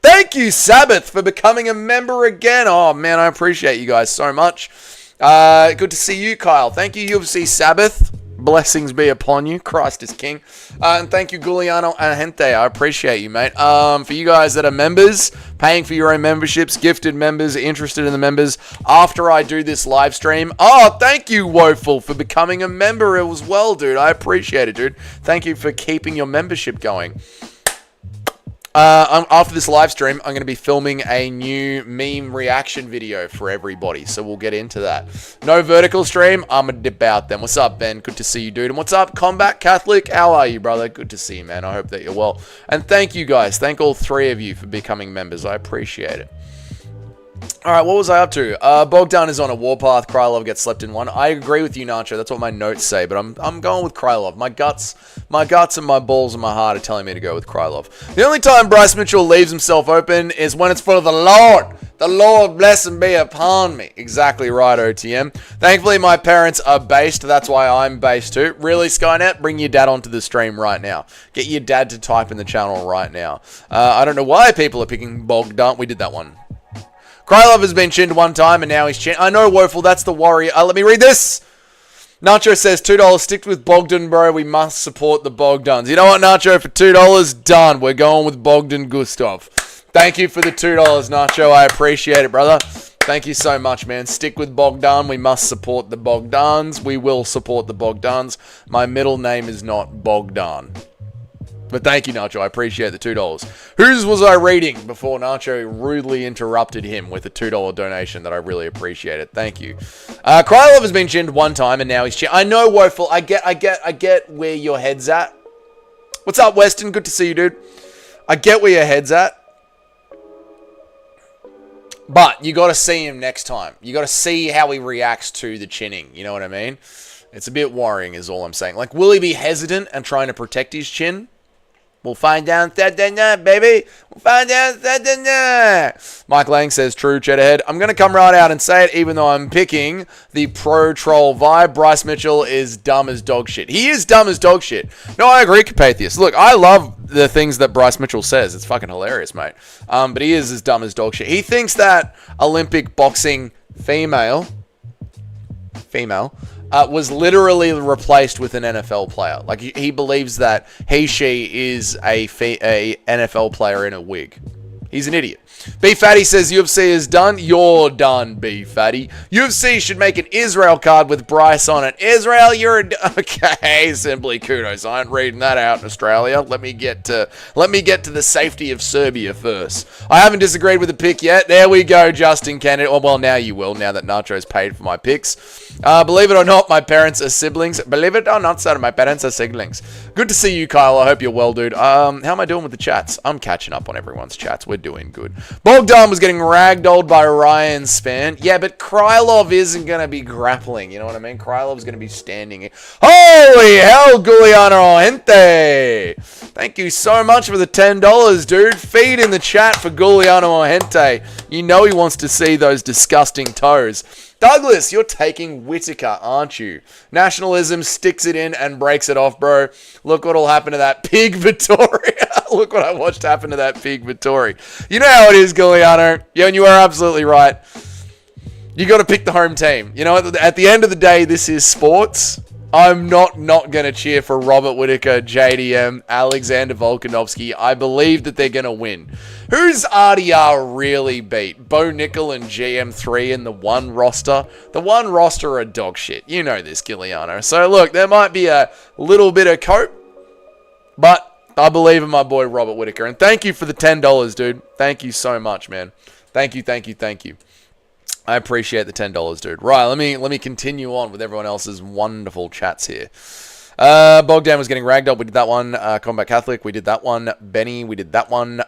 Speaker 1: Thank you, Sabbath, for becoming a member again. Oh, man, I appreciate you guys so much. Good to see you, Kyle. Thank you, UFC Sabbath. Blessings be upon you. Christ is king. And thank you, Giuliano and Gente. I appreciate you, mate. For you guys that are members, paying for your own memberships, gifted members, interested in the members, after I do this live stream. Oh, thank you, Woeful, for becoming a member as well, dude. I appreciate it, dude. Thank you for keeping your membership going. After this live stream, I'm going to be filming a new meme reaction video for everybody, so we'll get into that. No vertical stream, I'm going to dip out then. What's up, Ben? Good to see you, dude. And what's up, Combat Catholic? How are you, brother? Good to see you, man. I hope that you're well. And thank you, guys. Thank all three of you for becoming members. I appreciate it. Alright, what was I up to? Bogdan is on a warpath. Krylov gets slept in one. I agree with you, Nacho. That's what my notes say, but I'm going with Krylov. My guts and my balls and my heart are telling me to go with Krylov. The only time Bryce Mitchell leaves himself open is when it's for the Lord. The Lord bless and be upon me. Exactly right, OTM. Thankfully, my parents are based. That's why I'm based too. Really, Skynet? Bring your dad onto the stream right now. Get your dad to type in the channel right now. I don't know why people are picking Bogdan. We did that one. Krylov has been chinned one time, and now he's chinned. I know, Woeful, that's the warrior. Let me read this. Nacho says $2. Stick with Bogdan, bro. We must support the Bogdans. You know what, Nacho? For $2, done. We're going with Bogdan Gustav. Thank you for the $2, Nacho. I appreciate it, brother. Thank you so much, man. Stick with Bogdan. We must support the Bogdans. We will support the Bogdans. My middle name is not Bogdan. But thank you, Nacho. I appreciate the $2. Whose was I reading before Nacho rudely interrupted him with a $2 donation that I really appreciated? Thank you. Krylov has been chinned one time and now he's chinned. I know, Woeful. I get where your head's at. What's up, Weston? Good to see you, dude. I get where your head's at. But you got to see him next time. You got to see how he reacts to the chinning. You know what I mean? It's a bit worrying is all I'm saying. Like, will he be hesitant and trying to protect his chin? We'll find out Saturday night, baby. We'll find out Saturday night. Mike Lang says, true, Cheddarhead. I'm going to come right out and say it, even though I'm picking the pro-troll vibe. Bryce Mitchell is dumb as dog shit. He is dumb as dog shit. No, I agree, Carpathius. Look, I love the things that Bryce Mitchell says. It's fucking hilarious, mate. But he is as dumb as dog shit. He thinks that Olympic boxing female was literally replaced with an NFL player. Like, he believes that she is a NFL player in a wig. He's an idiot. B Fatty says UFC is done. You're done, B Fatty. UFC should make an Israel card with Bryce on it. Israel, you're okay. Simply kudos. I ain't reading that out in Australia. Let me get to the safety of Serbia first. I haven't disagreed with the pick yet. There we go, Justin Kennedy. Oh, well, now you will. Now that Nacho's paid for my picks. Believe it or not, my parents are siblings. Believe it or not, sir, my parents are siblings. Good to see you, Kyle. I hope you're well, dude. How am I doing with the chats? I'm catching up on everyone's chats. We're doing good. Bogdan was getting ragdolled by Ryan Span. Yeah, but Krylov isn't going to be grappling. You know what I mean? Krylov's going to be standing. Holy hell, Giuliano Gente. Thank you so much for the $10, dude. Feed in the chat for Giuliano Gente. You know he wants to see those disgusting toes. Douglas, you're taking Whittaker, aren't you? Nationalism sticks it in and breaks it off, bro. Look what'll happen to that pig Vittoria. Look what I watched happen to that pig Vittoria. You know how it is, Giuliano. Yeah, and you are absolutely right. You got to pick the home team. You know, at the end of the day, this is sports. I'm not going to cheer for Robert Whittaker, JDM, Alexander Volkanovski. I believe that they're going to win. Who's RDR really beat? Bo Nickel and GM3 in the one roster? The one roster are dog shit. You know this, Giuliano. So look, there might be a little bit of cope, but I believe in my boy Robert Whittaker. And thank you for the $10, dude. Thank you so much, man. Thank you. I appreciate the $10, dude. Right, let me continue on with everyone else's wonderful chats here. Bogdan was getting ragdolled. We did that one. Combat Catholic. We did that one. Benny. We did that one.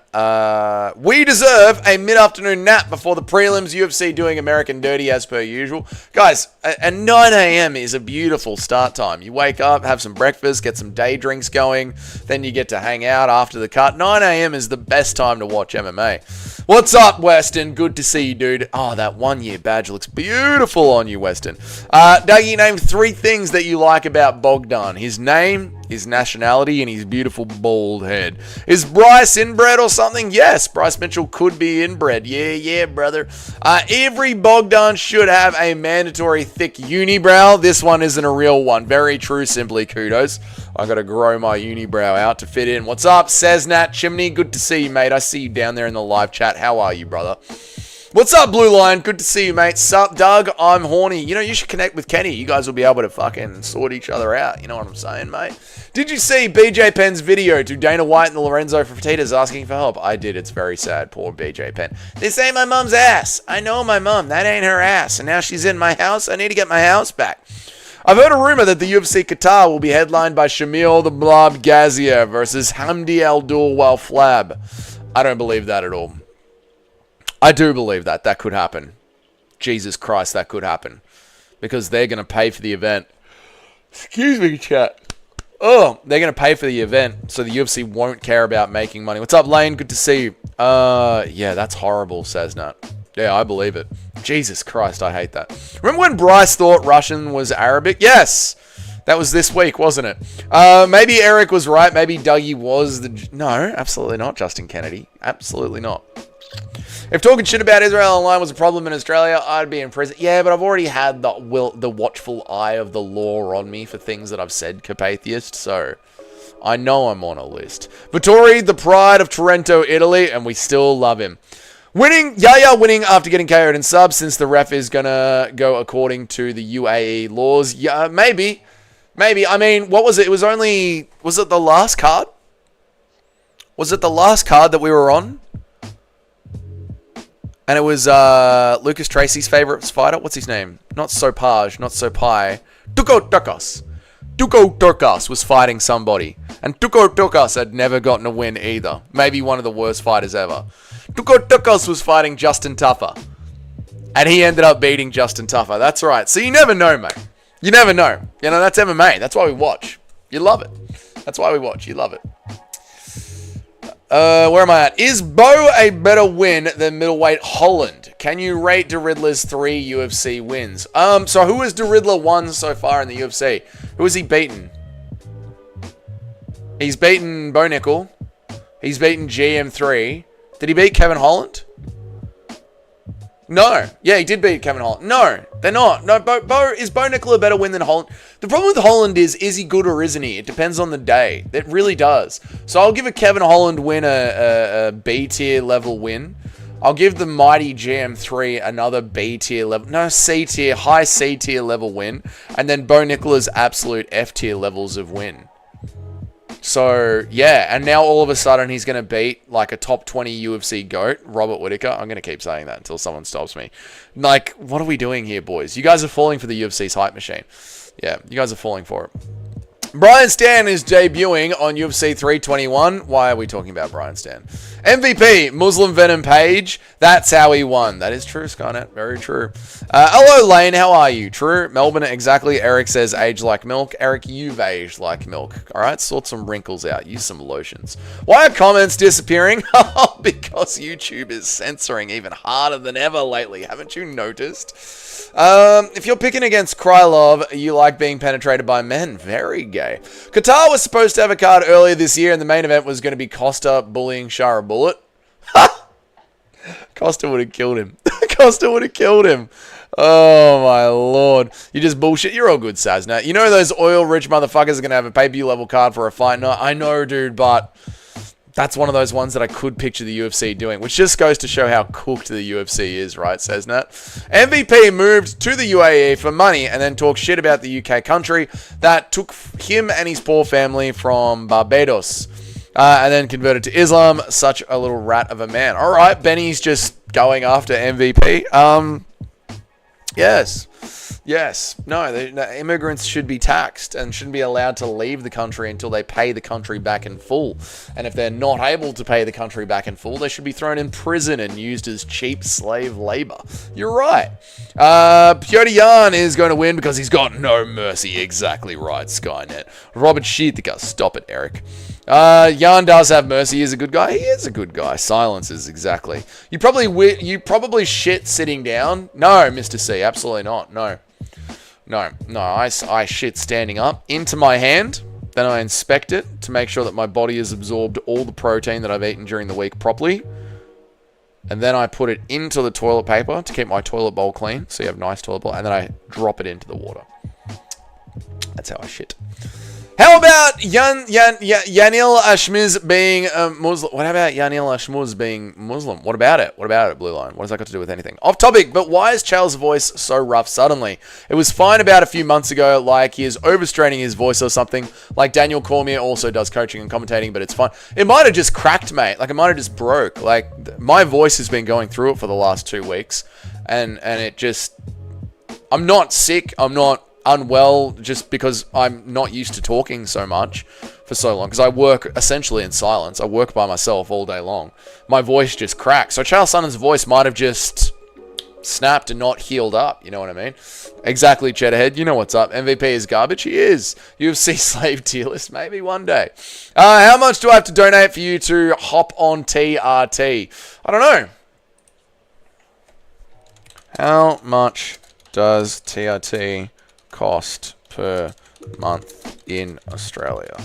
Speaker 1: We deserve a mid-afternoon nap before the prelims. UFC doing American Dirty as per usual. Guys, at 9 a.m. is a beautiful start time. You wake up, have some breakfast, get some day drinks going. Then you get to hang out after the cut. 9 a.m. is the best time to watch MMA. What's up, Weston? Good to see you, dude. Oh, that 1-year badge looks beautiful on you, Weston. Dougie, name 3 things that you like about Bogdan. His name, his nationality, and his beautiful bald head. Is Bryce inbred or something? Yes, Bryce Mitchell could be inbred. Yeah, brother. Every Bogdan should have a mandatory thick unibrow. This one isn't a real one. Very true, simply kudos. I got to grow my unibrow out to fit in. What's up, Cesnat Chimney? Good to see you, mate. I see you down there in the live chat. How are you, brother? What's up, Blue Lion? Good to see you, mate. Sup, Doug? I'm horny. You know, you should connect with Kenny. You guys will be able to fucking sort each other out. You know what I'm saying, mate? Did you see BJ Penn's video to Dana White and Lorenzo Fertitas asking for help? I did. It's very sad. Poor BJ Penn. This ain't my mom's ass. I know my mom. That ain't her ass. And now she's in my house. I need to get my house back. I've heard a rumor that the UFC Qatar will be headlined by Shamil the Blob Gaziev versus Hamdi Al-Dul Flab. I don't believe that at all. I do believe that. That could happen. Jesus Christ, that could happen. Because they're going to pay for the event. Excuse me, chat. Oh, they're going to pay for the event, so the UFC won't care about making money. What's up, Lane? Good to see you. Yeah, that's horrible, says Nat. Yeah, I believe it. Jesus Christ, I hate that. Remember when Bryce thought Russian was Arabic? Yes! That was this week, wasn't it? Maybe Eric was right. Maybe Dougie was the... No, absolutely not, Justin Kennedy. Absolutely not. If talking shit about Israel online was a problem in Australia, I'd be in prison. Yeah, but I've already had the watchful eye of the law on me for things that I've said, Capatheist, so I know I'm on a list. Vittori, the pride of Trento, Italy, and we still love him. Yaya winning after getting KO'd in subs, since the ref is gonna go according to the UAE laws. Yeah, maybe. I mean, what was it? It was only... Was it the last card? Was it the last card that we were on? And it was Lucas Tracy's favourite fighter. What's his name? Not Sopaj, not Sopai. Tuko Turkos. Tuko Turkos was fighting somebody. And Tuko Turkos had never gotten a win either. Maybe one of the worst fighters ever. Tuko Turkos was fighting Justin Tuffer. And he ended up beating Justin Tuffer. That's right. So you never know, mate. You never know. You know, that's MMA. That's why we watch. You love it. That's why we watch. You love it. Where am I at? Is Bo a better win than middleweight Holland? Can you rate DeRiddler's 3 UFC wins? So who has DeRiddler won so far in the UFC? Who has he beaten? He's beaten Bo Nickel. He's beaten GM3. Did he beat Kevin Holland? No. Yeah, he did beat Kevin Holland. No, they're not. No, is Bo Nickel a better win than Holland? The problem with Holland is he good or isn't he? It depends on the day. It really does. So I'll give a Kevin Holland win a B tier level win. I'll give the mighty GM3 another B tier level. No, C tier, high C tier level win. And then Bo Nickel is absolute F tier levels of win. So, yeah, and now all of a sudden he's going to beat, like, a top 20 UFC GOAT, Robert Whittaker. I'm going to keep saying that until someone stops me. Like, what are we doing here, boys? You guys are falling for the UFC's hype machine. Yeah, you guys are falling for it. Brian Stan is debuting on UFC 321. Why are we talking about Brian Stan? MVP, Muslim Venom Page. That's how he won. That is true, Skynet. Very true. Hello, Lane. How are you? True. Melbourne, exactly. Eric says age like milk. Eric, you've aged like milk. All right, sort some wrinkles out. Use some lotions. Why are comments disappearing? Because YouTube is censoring even harder than ever lately. Haven't you noticed? If you're picking against Krylov, you like being penetrated by men. Very gay. Qatar was supposed to have a card earlier this year, and the main event was going to be Costa bullying Shara Bullet. Costa would have killed him. Costa would have killed him. Oh, my lord. You just bullshit. You're all good, Sazna. You know those oil-rich motherfuckers are going to have a pay-per-view level card for a fight night? I know, dude, but... that's one of those ones that I could picture the UFC doing, which just goes to show how cooked the UFC is, right, says Nat? MVP moved to the UAE for money and then talked shit about the UK country that took him and his poor family from Barbados and then converted to Islam. Such a little rat of a man. All right, Benny's just going after MVP. Yes. No, the immigrants should be taxed and shouldn't be allowed to leave the country until they pay the country back in full. And if they're not able to pay the country back in full, they should be thrown in prison and used as cheap slave labor. You're right. Piotr Jan is going to win because he's got no mercy. Exactly right, Skynet. Robert Whittaker. Stop it, Eric. Jan does have mercy. He's a good guy. He is a good guy. Silences, exactly. You probably shit sitting down. No, Mr. C, absolutely not. No. I shit standing up into my hand. Then I inspect it to make sure that my body has absorbed all the protein that I've eaten during the week properly. And then I put it into the toilet paper to keep my toilet bowl clean. So you have nice toilet bowl. And then I drop it into the water. That's how I shit. How about Yanil Ashmiz being Muslim? What about Yanil Ashmuz being Muslim? What about it? What about it, Blue Line? What has that got to do with anything? Off topic, but why is Chael's voice so rough suddenly? It was fine about a few months ago, like he is overstraining his voice or something. Like Daniel Cormier also does coaching and commentating, but it's fine. It might have just cracked, mate. Like it might have just broke. Like my voice has been going through it for the last 2 weeks, and it just... I'm not sick. I'm not unwell just because I'm not used to talking so much for so long, because I work essentially in silence. I work by myself all day long. My voice just cracks. So Charles Sutton's voice might have just snapped and not healed up. You know what I mean? Exactly, Cheddarhead. You know what's up. MVP is garbage. He is. UFC slave tier list. Maybe one day. How much do I have to donate for you to hop on TRT? I don't know. How much does TRT cost per month in Australia?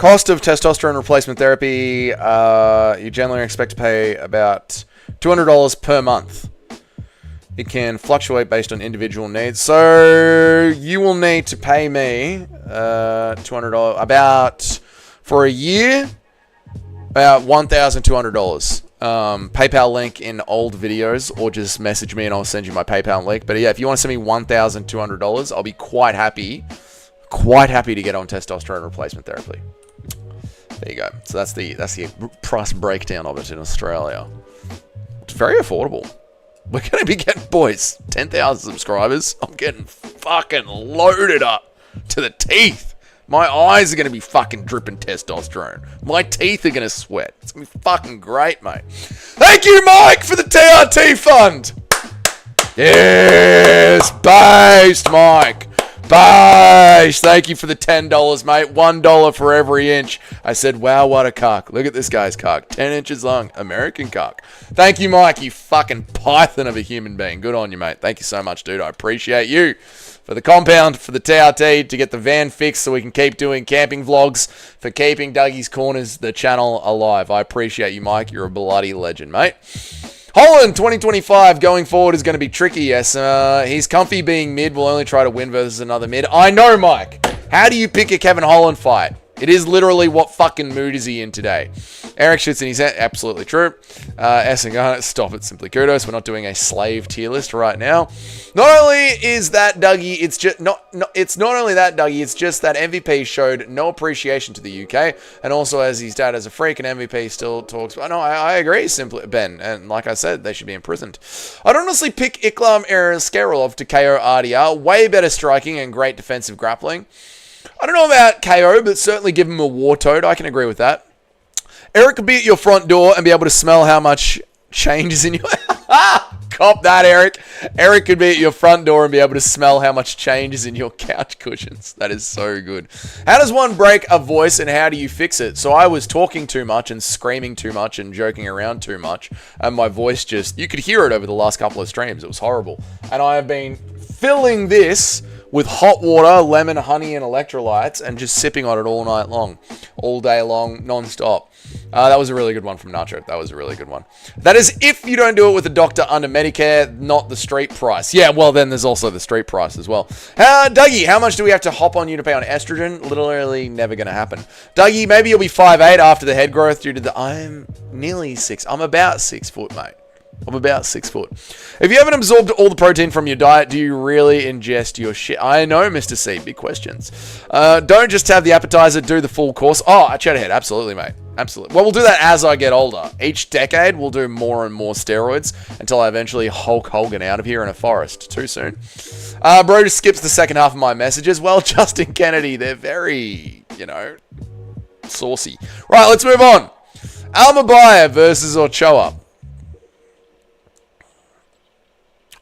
Speaker 1: Cost of testosterone replacement therapy, you generally expect to pay about $200 per month. It can fluctuate based on individual needs. So you will need to pay me $200 about for a year, about $1,200. PayPal link in old videos, or just message me and I'll send you my PayPal link. But yeah, if you want to send me $1,200, I'll be quite happy to get on testosterone replacement therapy. There you go. So that's the price breakdown of it in Australia. It's very affordable. We're going to be getting, boys, 10,000 subscribers. I'm getting fucking loaded up to the teeth. My eyes are going to be fucking dripping testosterone. My teeth are going to sweat. It's going to be fucking great, mate. Thank you, Mike, for the TRT fund. Yes, based, Mike. Based. Thank you for the $10, mate. $1 for every inch. I said, wow, what a cock. Look at this guy's cock. 10 inches long. American cock. Thank you, Mike, you fucking python of a human being. Good on you, mate. Thank you so much, dude. I appreciate you. For the compound, for the TRT, to get the van fixed so we can keep doing camping vlogs, for keeping Dougie's Corners, the channel, alive. I appreciate you, Mike. You're a bloody legend, mate. Holland 2025 going forward is going to be tricky, yes. He's comfy being mid. Will only try to win versus another mid. I know, Mike. How do you pick a Kevin Holland fight? It is literally what fucking mood is he in today. Eric shoots in his head. Absolutely true. S and Garnet, stop it. Simply kudos. We're not doing a slave tier list right now. Not only is that Dougie, it's just it's not only that Dougie, it's just that MVP showed no appreciation to the UK, and also as his dad as a freak, and MVP still talks. No, I agree, simply Ben, and like I said, they should be imprisoned. I'd honestly pick Iklam Skarolov to KO RDR. Way better striking and great defensive grappling. I don't know about KO, but certainly give him a war toad. I can agree with that. Eric could be at your front door and be able to smell how much change is in your... Cop that, Eric. Eric could be at your front door and be able to smell how much change is in your couch cushions. That is so good. How does one break a voice and how do you fix it? So I was talking too much and screaming too much and joking around too much, and my voice just... You could hear it over the last couple of streams. It was horrible. And I have been filling this with hot water, lemon, honey, and electrolytes, and just sipping on it all night long. All day long, non-stop. That was a really good one from Nacho. That was a really good one. That is if you don't do it with a doctor under Medicare, not the street price. Yeah, well, then there's also the street price as well. Dougie, how much do we have to hop on you to pay on estrogen? Literally never going to happen. Dougie, maybe you'll be 5'8" after the head growth due to the... I'm nearly 6. I'm about 6 foot, mate. I'm about 6 foot. If you haven't absorbed all the protein from your diet, do you really ingest your shit? I know, Mr. C. Big questions. Don't just have the appetizer, do the full course. Oh, I chat ahead. Absolutely, mate. Absolutely. Well, we'll do that as I get older. Each decade, we'll do more and more steroids until I eventually Hulk Hogan out of here in a forest. Too soon. Bro just skips the second half of my messages. Well, Justin Kennedy, they're very, saucy. Right, let's move on. Almabayev versus Ochoa.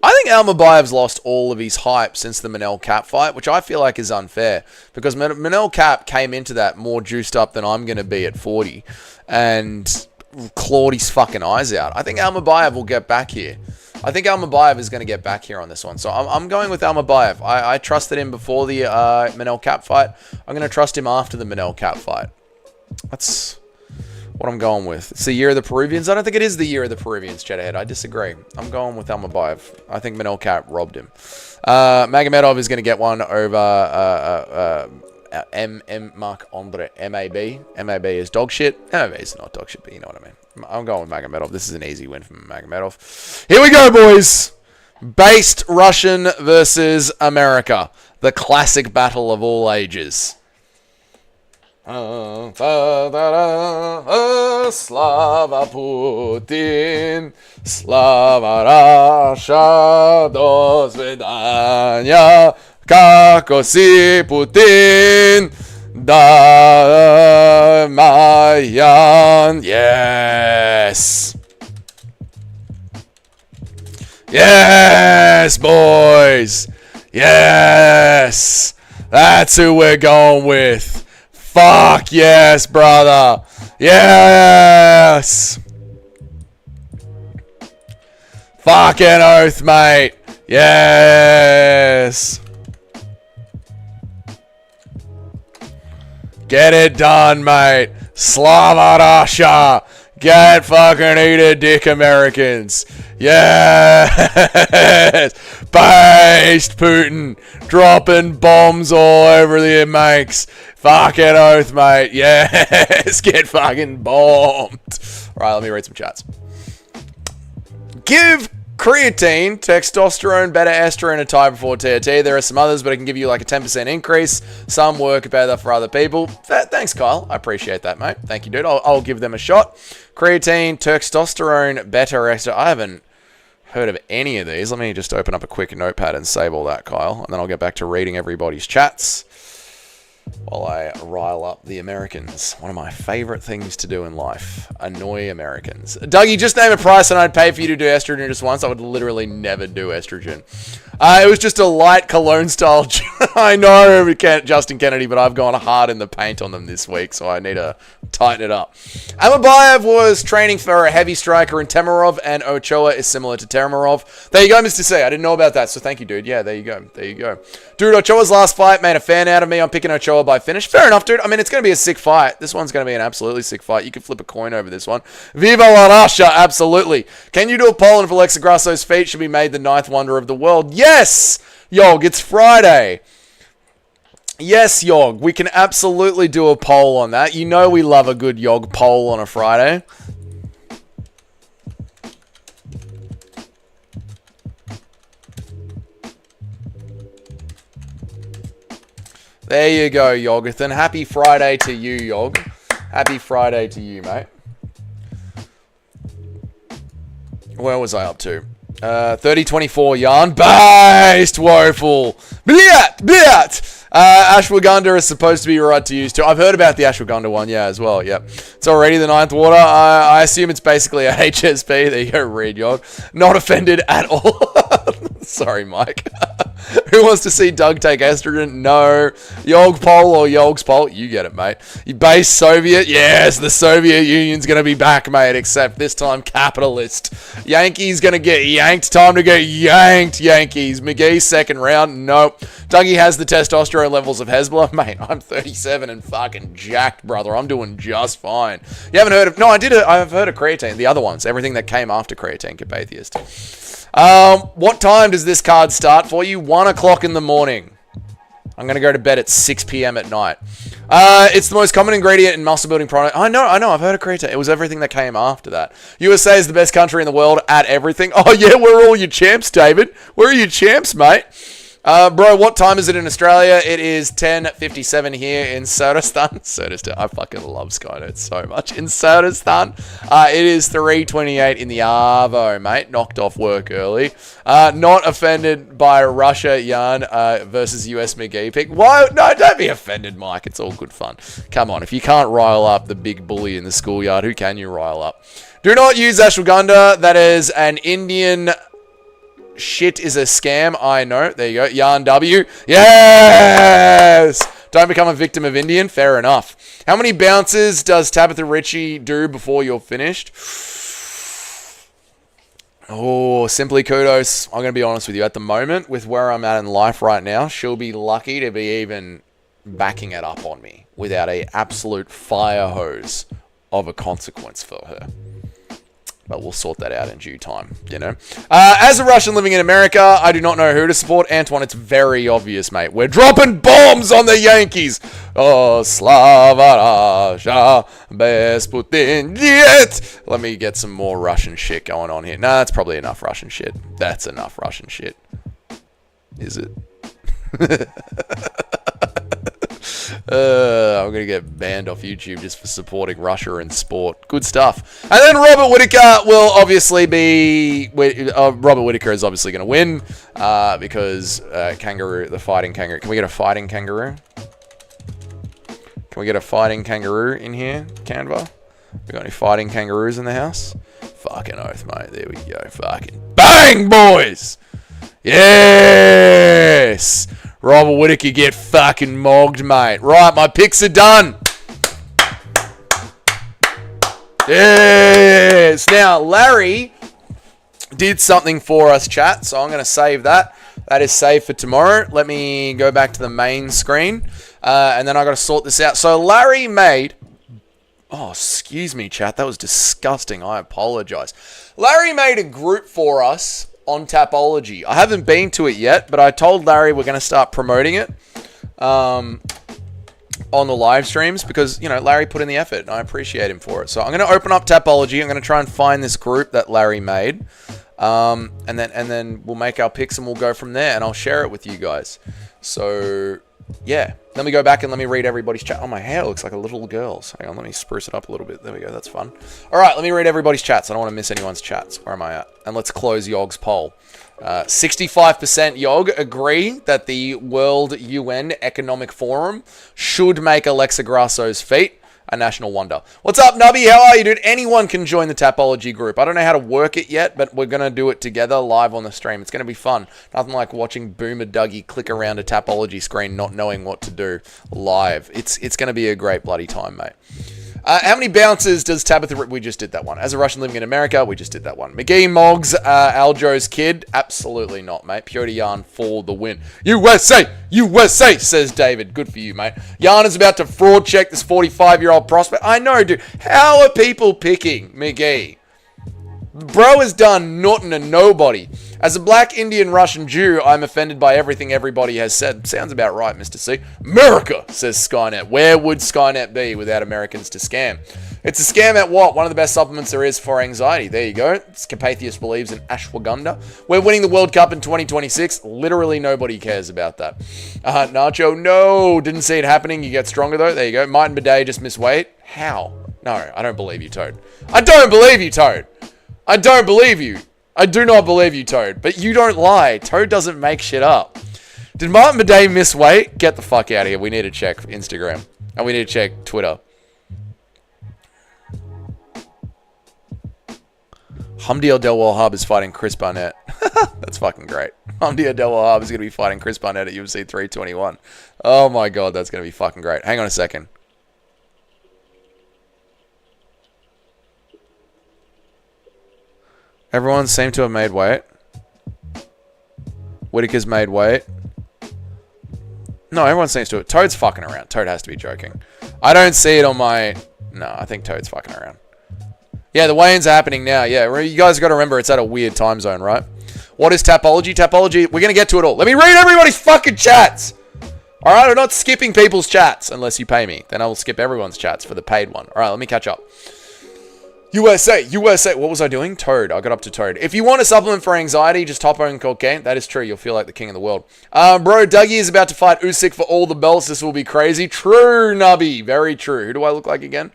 Speaker 1: I think Almabayev's lost all of his hype since the Manel Cap fight, which I feel like is unfair, because Manel Cap came into that more juiced up than I'm going to be at 40 and clawed his fucking eyes out. I think Almabayev will get back here. I think Almabayev is going to get back here on this one. So I'm going with Almabayev. I trusted him before the Manel Cap fight. I'm going to trust him after the Manel Cap fight. That's what I'm going with. It's the year of the Peruvians. I don't think it is the year of the Peruvians, Cheddahead. I disagree. I'm going with Almabayev. I think Manel Cap robbed him. Magomedov is going to get one over Mark Andre. MAB. MAB is dog shit. MAB is not dog shit, but you know what I mean. I'm going with Magomedov. This is an easy win from Magomedov. Here we go, boys. Based Russian versus America. The classic battle of all ages. Slava Putin, Slava Russia, do svidania, kako si Putin, da Mayan, yes. Yes, boys. Yes. That's who we're going with. Fuck yes, brother. Yes. Fucking oath, mate. Yes. Get it done, mate. Slava Russia. Get fucking eat a dick, Americans. Yes. Based Putin. Dropping bombs all over the makes. Fucking oath, mate. Yes. Get fucking bombed. Alright, let me read some chats. Give creatine, testosterone, beta estrogen, a type before TRT. There are some others, but it can give you like a 10% increase. Some work better for other people. Thanks, Kyle. I appreciate that, mate. Thank you, dude. I'll give them a shot. Creatine, testosterone, beta estrogen. I haven't heard of any of these. Let me just open up a quick notepad and save all that, Kyle. And then I'll get back to reading everybody's chats while I rile up the Americans. One of my favorite things to do in life. Annoy Americans. Dougie, just name a price and I'd pay for you to do estrogen just once. I would literally never do estrogen. It was just a light cologne style. I know Justin Kennedy, but I've gone hard in the paint on them this week, so I need to tighten it up. Amabayev was training for a heavy striker in Temerov, and Ochoa is similar to Temerov. There you go, Mr. C. I didn't know about that, so thank you, dude. Yeah, there you go. There you go. Dude, Ochoa's last fight made a fan out of me. I'm picking Ochoa by finish. Fair enough, dude. I mean, it's going to be a sick fight. This one's going to be an absolutely sick fight. You could flip a coin over this one. Viva la Russia, absolutely. Can you do a poll on if Alexa Grasso's feet should be made the 9th wonder of the world? Yes! Yog, it's Friday. Yes, Yog. We can absolutely do a poll on that. You know we love a good Yog poll on a Friday. There you go, Yogathan. Happy Friday to you, Yog. Happy Friday to you, mate. Where was I up to? 30-24 yarn. Based woeful. Bliat. Ashwagandha is supposed to be right to use too. I've heard about the ashwagandha one, yeah, as well. Yep. It's already the 9th water. I assume it's basically a HSP. There you go, read Yog. Not offended at all. Sorry, Mike. Who wants to see Doug take estrogen? No. Yog poll or Yog's poll? You get it, mate. You base Soviet? Yes, the Soviet Union's going to be back, mate, except this time capitalist. Yankees going to get yanked. Time to get yanked, Yankees. McGee, second round? Nope. Dougie has the testosterone levels of Hezbollah. Mate, I'm 37 and fucking jacked, brother. I'm doing just fine. You haven't heard of... No, I've heard of creatine. The other ones. Everything that came after creatine, Capatheist. What time does this card start for you? 1 o'clock in the morning. I'm going to go to bed at 6 p.m. at night. It's the most common ingredient in muscle building product. I know. I've heard of creatine. It was everything that came after that. USA is the best country in the world at everything. Oh, yeah, we're all your champs, David. Where are your champs, mate? Bro, what time is it in Australia? It is 10:57 here in Surdistan. I fucking love Skynet so much. In Surdistan, it is 3:28 in the Arvo, mate. Knocked off work early. Not offended by Russia yarn versus US McGee pick. Why? No, don't be offended, Mike. It's all good fun. Come on, if you can't rile up the big bully in the schoolyard, who can you rile up? Do not use ashwagandha. That is an Indian... Shit is a scam, I know. There you go. Yarn W. Yes! Don't become a victim of Indian. Fair enough. How many bounces does Tabitha Ritchie do before you're finished? Oh, simply kudos. I'm going to be honest with you. At the moment, with where I'm at in life right now, she'll be lucky to be even backing it up on me without a absolute fire hose of a consequence for her. But we'll sort that out in due time, you know. As a Russian living in America, I do not know who to support. Antoine, it's very obvious, mate. We're dropping bombs on the Yankees. Oh, Slava Russia, bez Putin, yet. Let me get some more Russian shit going on here. Nah, that's probably enough Russian shit. That's enough Russian shit. Is it? I'm going to get banned off YouTube just for supporting Russia in sport. Good stuff. And then Robert Whittaker will obviously be... Robert Whittaker is obviously going to win because Kangaroo, the fighting kangaroo... Can we get a fighting kangaroo? Can we get a fighting kangaroo in here, Canva? We got any fighting kangaroos in the house? Fucking oath, mate. There we go. Fucking bang, boys! Yes! Robert Whittaker, get fucking mogged, mate. Right, my picks are done. Yes. Now, Larry did something for us, chat, so I'm going to save that. That is saved for tomorrow. Let me go back to the main screen. And then I got to sort this out. So Larry made... Oh, excuse me, chat. That was disgusting. I apologize. Larry made a group for us on Tapology. I haven't been to it yet, but I told Larry we're going to start promoting it on the live streams because, you know, Larry put in the effort, and I appreciate him for it. So I'm going to open up Tapology. I'm going to try and find this group that Larry made, and then we'll make our picks, and we'll go from there, and I'll share it with you guys. So... yeah, let me go back and let me read everybody's chat. Oh, my hair looks like a little girl's. Hang on, let me spruce it up a little bit. There we go, that's fun. All right, let me read everybody's chats. I don't want to miss anyone's chats. Where am I at? And let's close Yog's poll. 65% Yog agree that the World UN Economic Forum should make Alexa Grasso's feat a national wonder. What's up, Nubby? How are you, dude? Anyone can join the Tapology group. I don't know how to work it yet, but we're going to do it together live on the stream. It's going to be fun. Nothing like watching Boomer Dougie click around a Tapology screen not knowing what to do live. It's going to be a great bloody time, mate. How many bounces does Tabitha... we just did that one. As a Russian living in America, we just did that one. McGee Moggs, Aljo's kid. Absolutely not, mate. Purity Yarn for the win. USA! USA, says David. Good for you, mate. Yarn is about to fraud check this 45-year-old prospect. I know, dude. How are people picking McGee? Bro has done nothing to nobody. As a black Indian Russian Jew, I'm offended by everything everybody has said. Sounds about right, Mr. C. America, says Skynet. Where would Skynet be without Americans to scam? It's a scam at what? One of the best supplements there is for anxiety. There you go. Carpathius believes in ashwagandha. We're winning the World Cup in 2026. Literally nobody cares about that. Nacho, no. Didn't see it happening. You get stronger, though. There you go. Might and Bidet just miss weight. How? No, I don't believe you, Toad. I don't believe you, Toad. I don't believe you. I do not believe you, Toad. But you don't lie. Toad doesn't make shit up. Did Martin Bidet miss weight? Get the fuck out of here. We need to check Instagram. And we need to check Twitter. Hamdi Abdel-Wahab is fighting Chris Barnett. That's fucking great. Hamdi Abdel-Wahab is going to be fighting Chris Barnett at UFC 321. Oh my god, that's going to be fucking great. Hang on a second. Everyone seemed to have made weight. Whittaker's made weight. No, everyone seems to have. Toad's fucking around. Toad has to be joking. I don't see it on my... No, I think Toad's fucking around. Yeah, the weigh-ins are happening now. Yeah, you guys got to remember it's at a weird time zone, right? What is Tapology? Tapology, we're going to get to it all. Let me read everybody's fucking chats. All right, I'm not skipping people's chats unless you pay me. Then I will skip everyone's chats for the paid one. All right, let me catch up. USA, USA. What was I doing? Toad. I got up to Toad. If you want a supplement for anxiety, just hop on cocaine. That is true. You'll feel like the king of the world. Bro, Dougie is about to fight Usyk for all the belts. This will be crazy. True, Nubby. Very true. Who do I look like again?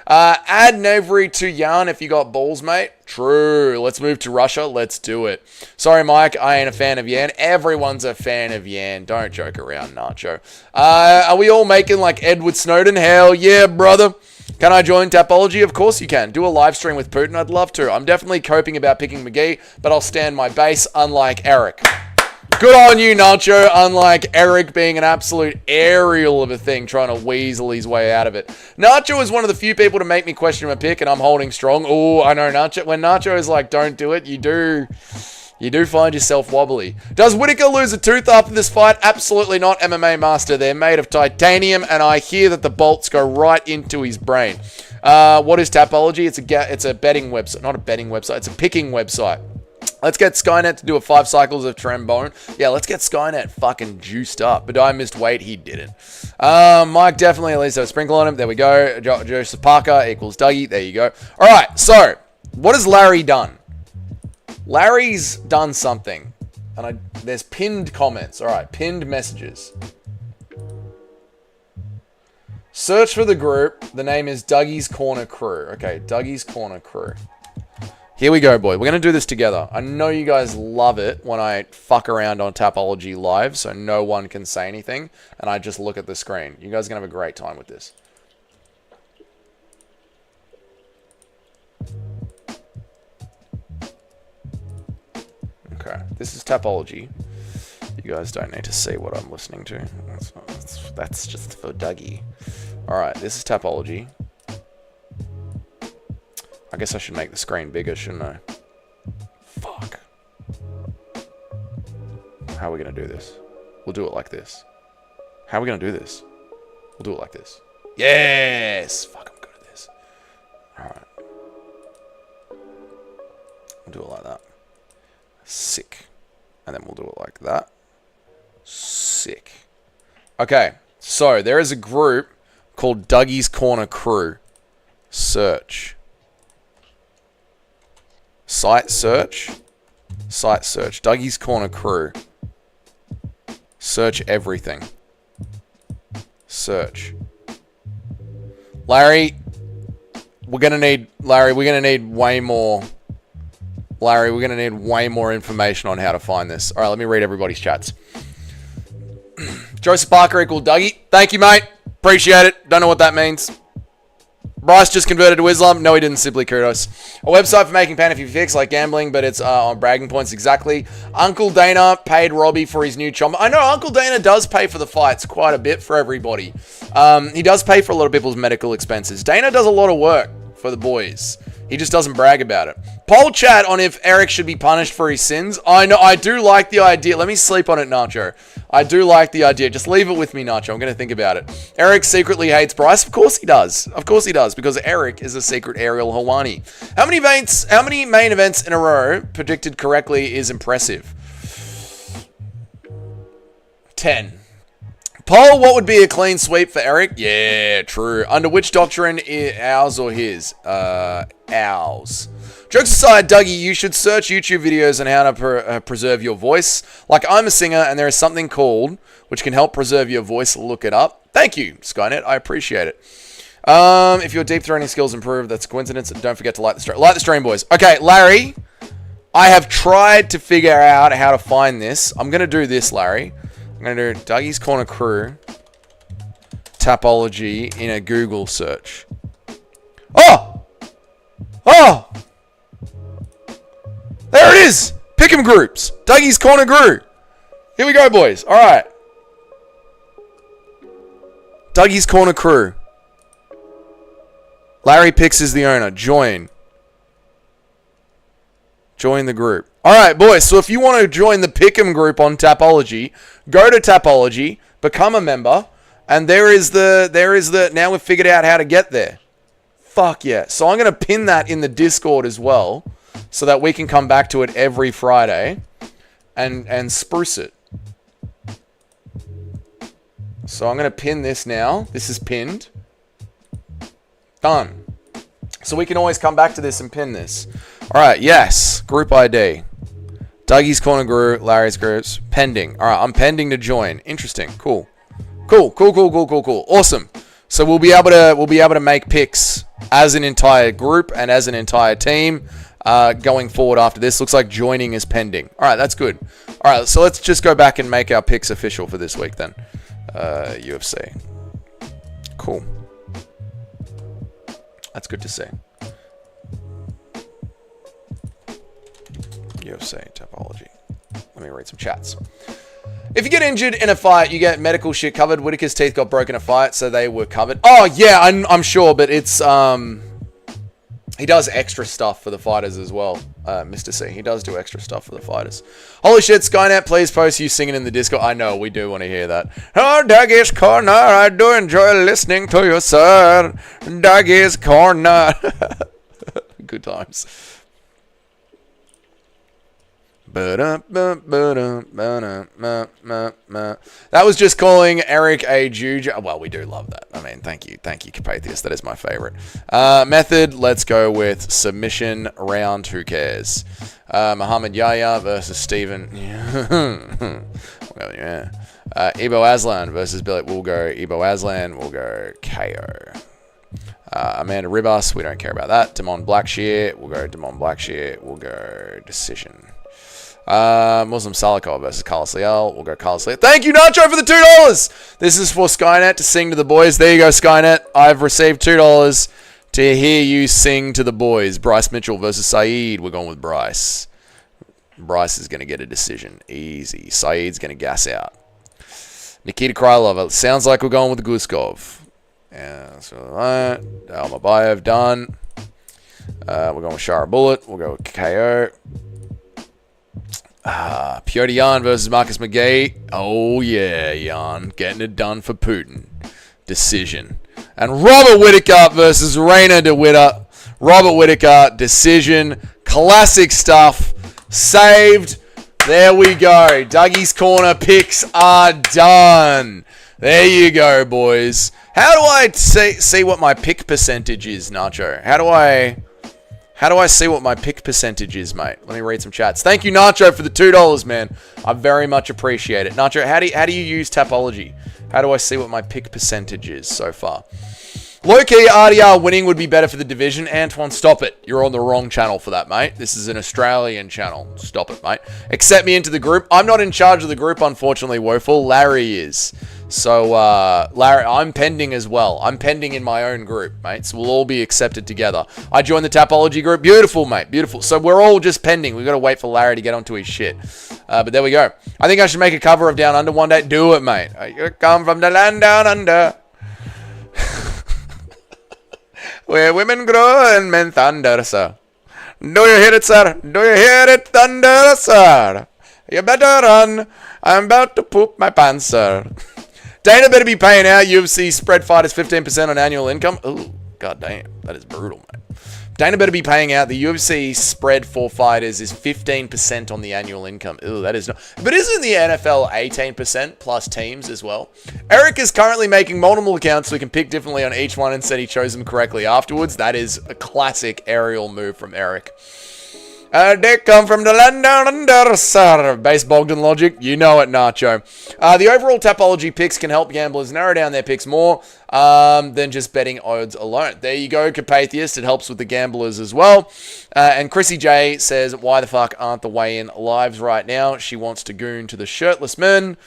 Speaker 1: Add Navry to Yarn if you got balls, mate. True. Let's move to Russia. Let's do it. Sorry, Mike. I ain't a fan of Yan. Everyone's a fan of Yan. Don't joke around, Nacho. Are we all making like Edward Snowden? Hell yeah, brother. Can I join Tapology? Of course you can. Do a live stream with Putin. I'd love to. I'm definitely coping about picking McGee, but I'll stand my base, unlike Eric. Good on you, Nacho. Unlike Eric being an absolute aerial of a thing, trying to weasel his way out of it. Nacho is one of the few people to make me question my pick, and I'm holding strong. Oh, I know Nacho. When Nacho is like, don't do it, you do find yourself wobbly. Does Whittaker lose a tooth after this fight? Absolutely not, MMA Master. They're made of titanium, and I hear that the bolts go right into his brain. What is Tapology? It's a betting website. Not a betting website. It's a picking website. Let's get Skynet to do a 5 cycles of trombone. Yeah, let's get Skynet fucking juiced up. But I missed weight. He didn't. Mike definitely at least have a sprinkle on him. There we go. Joseph Parker equals Dougie. There you go. All right, so what has Larry done? Larry's done something. And there's pinned comments. All right, pinned messages. Search for the group. The name is Dougie's Corner Crew. Okay, Dougie's Corner Crew. Here we go, boy. We're going to do this together. I know you guys love it when I fuck around on Tapology Live, so no one can say anything, and I just look at the screen. You guys are going to have a great time with this. Okay, this is Tapology. You guys don't need to see what I'm listening to. That's just for Dougie. Alright, this is Tapology. I guess I should make the screen bigger, shouldn't I? Fuck. How are we going to do this? We'll do it like this. How are we going to do this? We'll do it like this. Yes! Fuck, I'm good at this. Alright. We'll do it like that. Sick. And then we'll do it like that. Sick. Okay, so there is a group called Dougie's Corner Crew. Search. Site search. Site search. Dougie's Corner Crew. Search everything. Search. Larry, we're gonna need way more. Larry, we're gonna need way more information on how to find this. All right, let me read everybody's chats. Joseph Parker equal Dougie. Thank you, mate. Appreciate it. Don't know what that means. Bryce just converted to Islam. No, he didn't. Simply kudos. A website for making pen if you fix, like gambling, but it's on bragging points. Exactly. Uncle Dana paid Robbie for his new chom. I know Uncle Dana does pay for the fights quite a bit for everybody. He does pay for a lot of people's medical expenses. Dana does a lot of work for the boys. He just doesn't brag about it. Poll chat on if Eric should be punished for his sins. I know. I do like the idea. Let me sleep on it, Nacho. I do like the idea. Just leave it with me, Nacho. I'm going to think about it. Eric secretly hates Bryce. Of course he does. Of course he does, because Eric is a secret Ariel Hawani. How many main events in a row predicted correctly is impressive? 10. Poll, what would be a clean sweep for Eric? Yeah, true. Under which doctrine, ours or his? Ours. Jokes aside, Dougie, you should search YouTube videos on how to preserve your voice. Like, I'm a singer, and there is something called, which can help preserve your voice. Look it up. Thank you, Skynet. I appreciate it. If your deep throating skills improve, that's a coincidence. Don't forget to like the stream. Like the stream, boys. Okay, Larry, I have tried to figure out how to find this. I'm going to do this, Larry. I'm going to do Dougie's Corner Crew Tapology in a Google search. Oh! Oh! There it is! Pick'em groups. Dougie's Corner Crew. Here we go, boys. All right. Dougie's Corner Crew. Larry Picks is the owner. Join. Join the group. All right, boys. So if you want to join the Pick'em group on Tapology, go to Tapology, become a member, and there is the. Now we've figured out how to get there. Fuck yeah! So I'm gonna pin that in the Discord as well, so that we can come back to it every Friday, and spruce it. So I'm gonna pin this now. This is pinned. Done. So we can always come back to this and pin this. All right. Yes. Group ID. Dougie's Corner Group, Larry's groups, pending. All right, I'm pending to join. Interesting. Cool. Awesome. So we'll be able to make picks as an entire group and as an entire team going forward after this. Looks like joining is pending. All right, that's good. All right, so let's just go back and make our picks official for this week then. UFC. Cool. That's good to see. UFC Tapology. Let me read some chats. If you get injured in a fight, you get medical shit covered. Whittaker's teeth got broken in a fight, so they were covered. Oh yeah, I'm sure, but it's he does extra stuff for the fighters as well. Mr. C, he does do extra stuff for the fighters. Holy shit, Skynet, please post you singing in the disco. I know, we do want to hear that. Oh, Dougie's Corner, I do enjoy listening to you, sir. Dougie's Corner. Good times. That was just calling Eric a Juju. Well, we do love that. I mean, thank you, Carpathius. That is my favorite. Method, let's go with submission round. Who cares? Muhammad Yahya versus Steven. Well, yeah. Ibo Aslan versus Billy. We'll go Ibo Aslan. We'll go KO. Amanda Ribas, we don't care about that. Damon Blackshear, we'll go Damon Blackshear. We'll go decision. Muslim Salikov versus Carlos Leal. We'll go Carlos Leal. Thank you, Nacho, for the $2. This is for Skynet to sing to the boys. There you go, Skynet. I've received $2 to hear you sing to the boys. Bryce Mitchell versus Saeed. We're going with Bryce. Bryce is going to get a decision. Easy. Saeed's going to gas out. Nikita Krylov. It sounds like we're going with Guskov. Yeah, so Almabayev done. We're going with Shara Bullet. We'll go with KO. Piotr Jan versus Marcus McGee. Oh, yeah, Jan. Getting it done for Putin. decision. And Robert Whittaker versus Reina de Witter. Robert Whittaker, decision. Classic stuff. Saved. There we go. Dougie's Corner picks are done. There you go, boys. How do I see what my pick percentage is, Nacho? How do I see what my pick percentage is, mate? Let me read some chats. Thank you, Nacho, for the $2, man. I very much appreciate it. Nacho, how do you use Tapology? How do I see what my pick percentage is so far? Low-key RDR winning would be better for the division. Antoine, stop it. You're on the wrong channel for that, mate. This is an Australian channel. Stop it, mate. Accept me into the group. I'm not in charge of the group, unfortunately, Woeful. Larry is. So, Larry, I'm pending as well. I'm pending in my own group, mate. So we'll all be accepted together. I joined the Tapology group. Beautiful, mate. Beautiful. So we're all just pending. We've got to wait for Larry to get onto his shit. But there we go. I think I should make a cover of Down Under one day. Do it, mate. You come from the land down under. Where women grow and men thunder, sir. Do you hear it, sir? Do you hear it thunder, sir? You better run. I'm about to poop my pants, sir. Dana better be paying out UFC spread fighters 15% on annual income. Ooh, god damn. That is brutal, mate. Dana better be paying out. The UFC spread for fighters is 15% on the annual income. Ooh, that is not... But isn't the NFL 18% plus teams as well? Eric is currently making multiple accounts so he can pick differently on each one and said he chose them correctly afterwards. That is a classic aerial move from Eric. They come from the land down under, sir. Base Bogdan logic. You know it, Nacho. The overall Tapology picks can help gamblers narrow down their picks more than just betting odds alone. There you go, Carpathius. It helps with the gamblers as well. And Chrissy J says, why the fuck aren't the weigh-in lives right now? She wants to goon to the shirtless men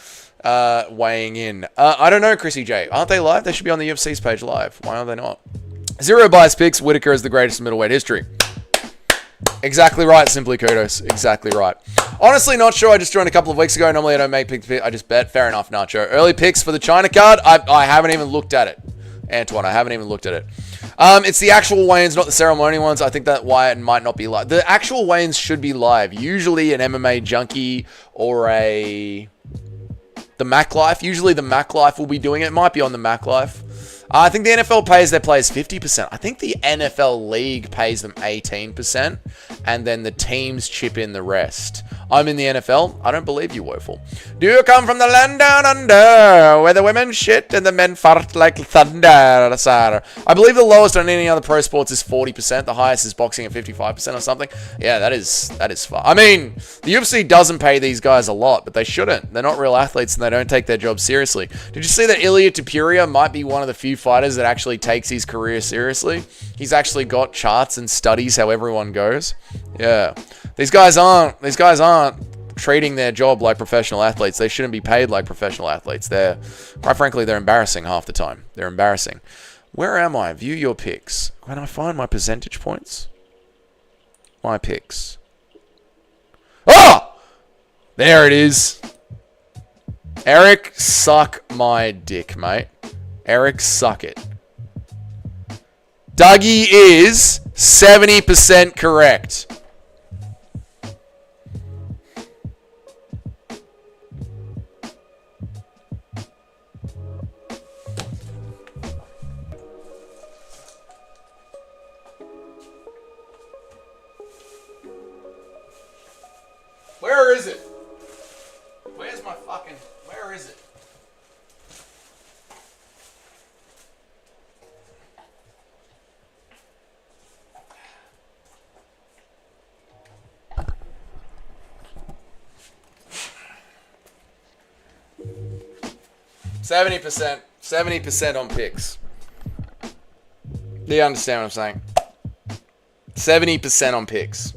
Speaker 1: weighing in. I don't know, Chrissy J. Aren't they live? They should be on the UFC's page live. Why are they not? Zero bias picks. Whittaker is the greatest in middleweight history. Exactly right, Simply Kudos. Exactly right. Honestly, not sure. I just joined a couple of weeks ago. Normally, I don't make picks. I just bet. Fair enough, Nacho. Early picks for the China card. I haven't even looked at it. Antoine, I haven't even looked at it. It's the actual weigh-ins, not the ceremony ones. I think that why it might not be live. The actual weigh-ins should be live. Usually an MMA Junkie or the Mac Life. Usually the Mac Life will be doing it. It might be on the Mac Life. I think the NFL pays their players 50%. I think the NFL League pays them 18%, and then the teams chip in the rest. I'm in the NFL. I don't believe you, Woeful. Do you come from the land down under, where the women shit and the men fart like thunder, sir? I believe the lowest on any other pro sports is 40%. The highest is boxing at 55% or something. Yeah, that is far. I mean, the UFC doesn't pay these guys a lot, but they shouldn't. They're not real athletes, and they don't take their job seriously. Did you see that Ilya Topuria might be one of the few fighters that actually takes his career seriously? He's actually got charts and studies how everyone goes. Yeah. These guys aren't treating their job like professional athletes. They shouldn't be paid like professional athletes. Quite frankly, they're embarrassing half the time. They're embarrassing. Where am I? View your picks. Can I find my percentage points? My picks. Oh! There it is. Eric, suck my dick, mate. Eric, suck it. Dougie is 70% correct. Where is it? Where's my fucking... Where is it? %. 70% on picks. Do you understand what I'm saying? 70% on picks.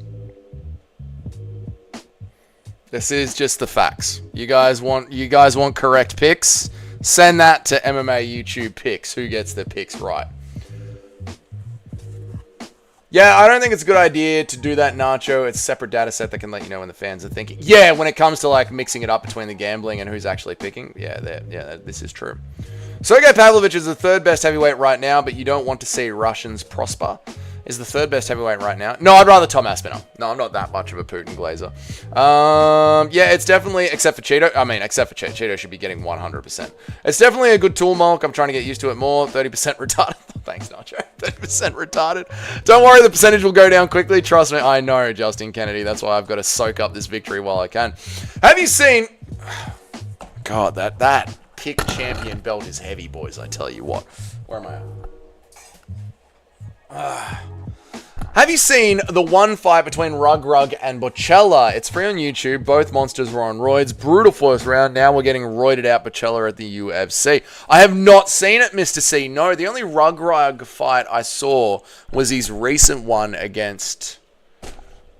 Speaker 1: This is just the facts. You guys want correct picks? Send that to MMA YouTube picks. Who gets their picks right? Yeah, I don't think it's a good idea to do that, Nacho. It's a separate data set that can let you know when the fans are thinking. Yeah, when it comes to like mixing it up between the gambling and who's actually picking. Yeah, this is true. Sergey Pavlovich is the third best heavyweight right now, but you don't want to see Russians prosper. is the third best heavyweight right now. No, I'd rather Tom Aspinall. No, I'm not that much of a Putin glazer. Yeah, it's definitely, except for Cheeto. I mean, except for Cheeto. Cheeto should be getting 100%. It's definitely a good tool, Mulk. I'm trying to get used to it more. 30% retarded. Thanks, Nacho. 30% retarded. Don't worry, the percentage will go down quickly. Trust me, I know, Justin Kennedy. That's why I've got to soak up this victory while I can. Have you seen... God, that kick champion belt is heavy, boys. I tell you what. Where am I at? Have you seen the one fight between Rug and Bocella? It's free on YouTube. Both monsters were on roids. Brutal first round. Now we're getting roided out Bocella at the UFC. I have not seen it, Mr. C. No, the only Rug fight I saw was his recent one against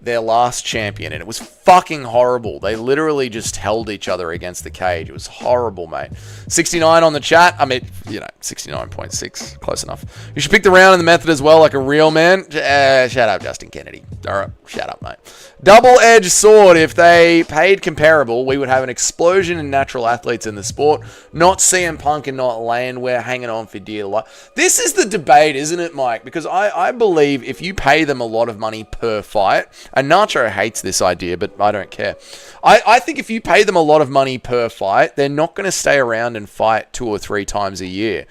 Speaker 1: their last champion, and it was fucking horrible. They literally just held each other against the cage. It was horrible, mate. 69 on the chat. I mean, 69.6. Close enough. You should pick the round and the method as well, like a real man. Shut up, Justin Kennedy. All right, shut up, mate. Double-edged sword. If they paid comparable, we would have an explosion in natural athletes in the sport. Not CM Punk and not Landwehr hanging on for dear life. This is the debate, isn't it, Mike? Because I believe if you pay them a lot of money per fight, and Nacho hates this idea, but I don't care. I think if you pay them a lot of money per fight, they're not going to stay around and fight 2 or 3 times a year.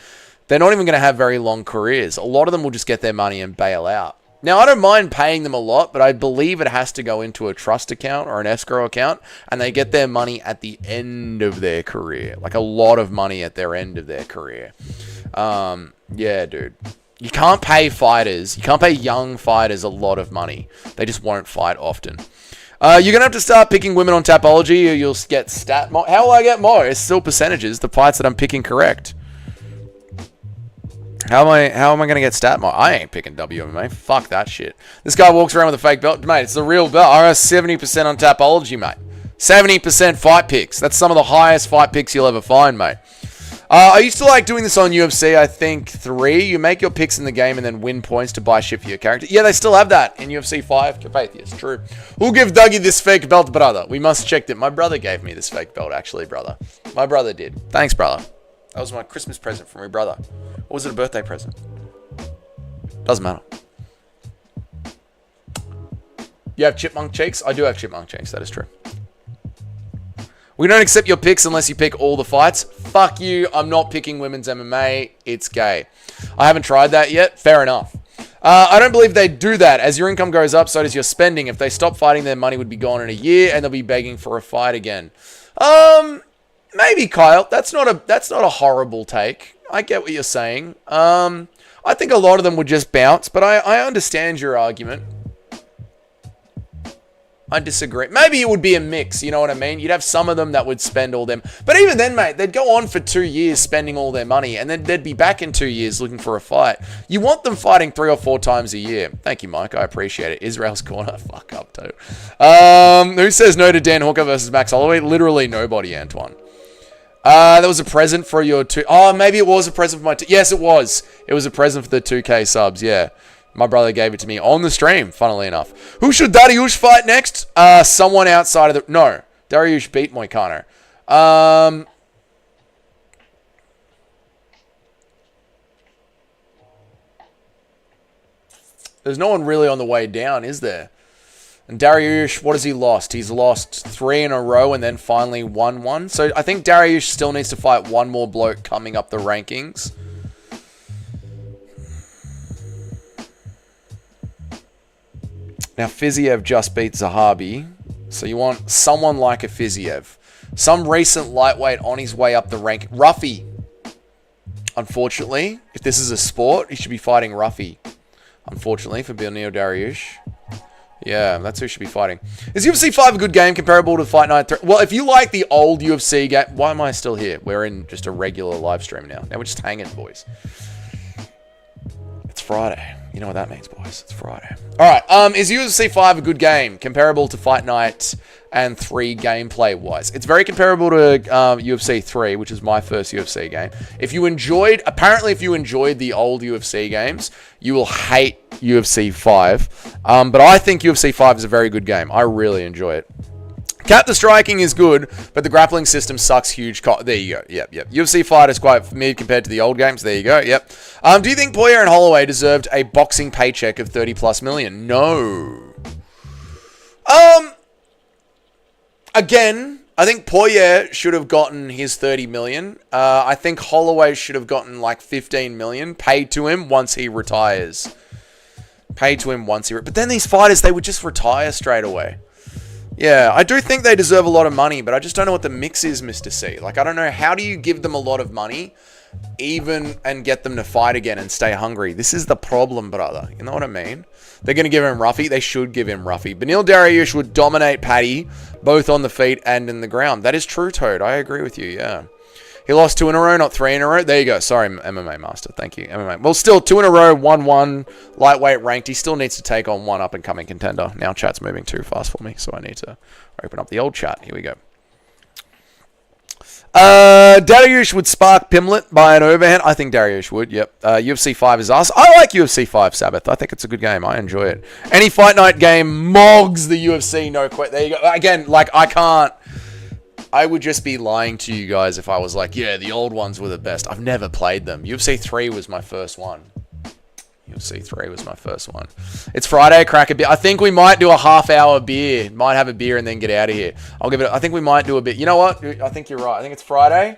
Speaker 1: They're not even going to have very long careers. A lot of them will just get their money and bail out. Now, I don't mind paying them a lot, but I believe it has to go into a trust account or an escrow account, and they get their money at the end of their career. Like a lot of money at their end of their career. Yeah, dude. You can't pay fighters. You can't pay young fighters a lot of money. They just won't fight often. You're going to have to start picking women on Tapology or you'll get stat more. How will I get more? It's still percentages. The fights that I'm picking correct. How am I going to get stat more? I ain't picking WMA. Fuck that shit. This guy walks around with a fake belt. Mate, it's the real belt. I got 70% on Tapology, mate. 70% fight picks. That's some of the highest fight picks you'll ever find, mate. I used to like doing this on UFC, I think 3. You make your picks in the game and then win points to buy shit for your character. Yeah, they still have that in UFC 5. Carpathius, true. Who'll give Dougie this fake belt, brother? We must check it. My brother gave me this fake belt, actually, brother. My brother did. Thanks, brother. That was my Christmas present from my brother. Or was it a birthday present? Doesn't matter. You have chipmunk cheeks? I do have chipmunk cheeks, that is true. We don't accept your picks unless you pick all the fights. Fuck you. I'm not picking women's MMA. It's gay. I haven't tried that yet. Fair enough. I don't believe they do that. As your income goes up, so does your spending. If they stop fighting, their money would be gone in a year and they'll be begging for a fight again. Maybe, Kyle. That's not a horrible take. I get what you're saying. I think a lot of them would just bounce, but I understand your argument. I disagree. Maybe it would be a mix, you know what I mean? You'd have some of them that would spend all them. But even then, mate, they'd go on for 2 years spending all their money, and then they'd be back in 2 years looking for a fight. You want them fighting 3 or 4 times a year. Thank you, Mike. I appreciate it. Israel's corner. Fuck up, too. Who says no to Dan Hooker versus Max Holloway? Literally nobody, Antoine. That was a present for your 2... Oh, maybe it was a present for my... Yes, it was. It was a present for the 2K subs, yeah. My brother gave it to me on the stream, funnily enough. Who should Dariush fight next? Someone outside of the... No. Dariush beat Moicano. There's no one really on the way down, is there? And Dariush, what has he lost? He's lost 3 in a row and then finally won 1. So I think Dariush still needs to fight one more bloke coming up the rankings. Now, Fiziev just beat Zahabi, so you want someone like a Fiziev. Some recent lightweight on his way up the rank. Ruffy. Unfortunately, if this is a sport, he should be fighting Ruffy. Unfortunately, for Benil Dariush. Yeah, that's who should be fighting. Is UFC 5 a good game comparable to Fight Night 3? Well, if you like the old UFC game... Why am I still here? We're in just a regular live stream now. Now we're just hanging, boys. It's Friday. You know what that means, boys. It's Friday. Alright, is UFC 5 a good game? Comparable to Fight Night and 3 gameplay-wise. It's very comparable to UFC 3, which is my first UFC game. If you enjoyed... Apparently, if you enjoyed the old UFC games, you will hate UFC 5. But I think UFC 5 is a very good game. I really enjoy it. Captain striking is good, but the grappling system sucks huge. There you go. Yep. UFC fight is quite mid compared to the old games. There you go. Yep. Do you think Poirier and Holloway deserved a boxing paycheck of 30+ million? No. Again, I think Poirier should have gotten his 30 million. I think Holloway should have gotten like 15 million paid to him once he retires. But then these fighters, they would just retire straight away. Yeah, I do think they deserve a lot of money, but I just don't know what the mix is, Mr. C. Like, I don't know, how do you give them a lot of money and get them to fight again and stay hungry? This is the problem, brother. You know what I mean? They're going to give him Ruffy. They should give him Ruffy. Benil Dariush would dominate Paddy, both on the feet and in the ground. That is true, Toad. I agree with you, yeah. He lost 2 in a row, not 3 in a row. There you go. Sorry, MMA Master. Thank you, MMA. Well, still 2 in a row, 1-1, lightweight ranked. He still needs to take on one up-and-coming contender. Now chat's moving too fast for me, so I need to open up the old chat. Here we go. Dariush would spark Pimlet by an overhand. I think Dariush would, yep. UFC 5 is us. I like UFC 5, Sabbath. I think it's a good game. I enjoy it. Any fight night game mogs the UFC, no question. There you go. Again, like, I would just be lying to you guys if I was like, yeah, the old ones were the best. I've never played them. UFC 3 was my first one. It's Friday, crack a beer. I think we might do a half-hour beer. Might have a beer and then get out of here. I think we might do a bit. You know what? I think you're right. I think it's Friday.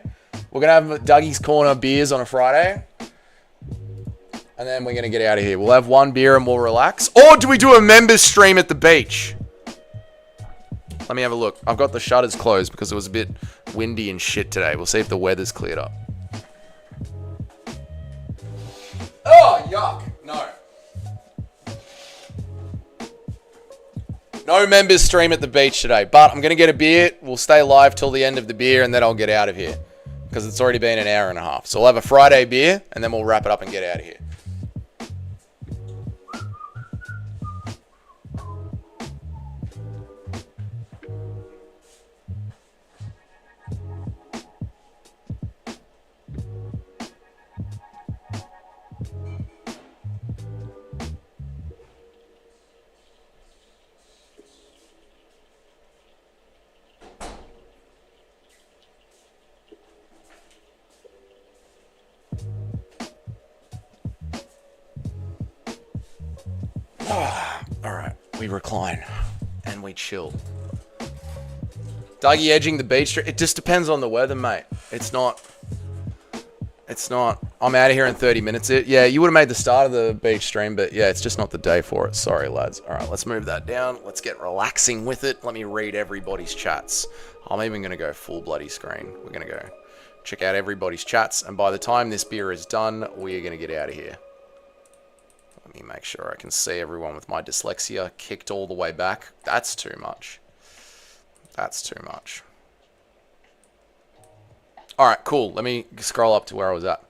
Speaker 1: We're going to have Dougie's Corner beers on a Friday. And then we're going to get out of here. We'll have one beer and we'll relax. Or do we do a members stream at the beach? Let me have a look. I've got the shutters closed because it was a bit windy and shit today. We'll see if the weather's cleared up. Oh, yuck. No. No members stream at the beach today, but I'm going to get a beer. We'll stay live till the end of the beer and then I'll get out of here because it's already been an hour and a half. So we'll have a Friday beer and then we'll wrap it up and get out of here. Alright, we recline and we chill. Dougie edging the beach. It just depends on the weather, mate. It's not. I'm out of here in 30 minutes. Yeah, you would have made the start of the beach stream, but yeah, it's just not the day for it. Sorry, lads. Alright, let's move that down. Let's get relaxing with it. Let me read everybody's chats. I'm even going to go full bloody screen. We're going to go check out everybody's chats, and by the time this beer is done, we are going to get out of here. Let me make sure I can see everyone with my dyslexia kicked all the way back. That's too much. Alright, cool. Let me scroll up to where I was at.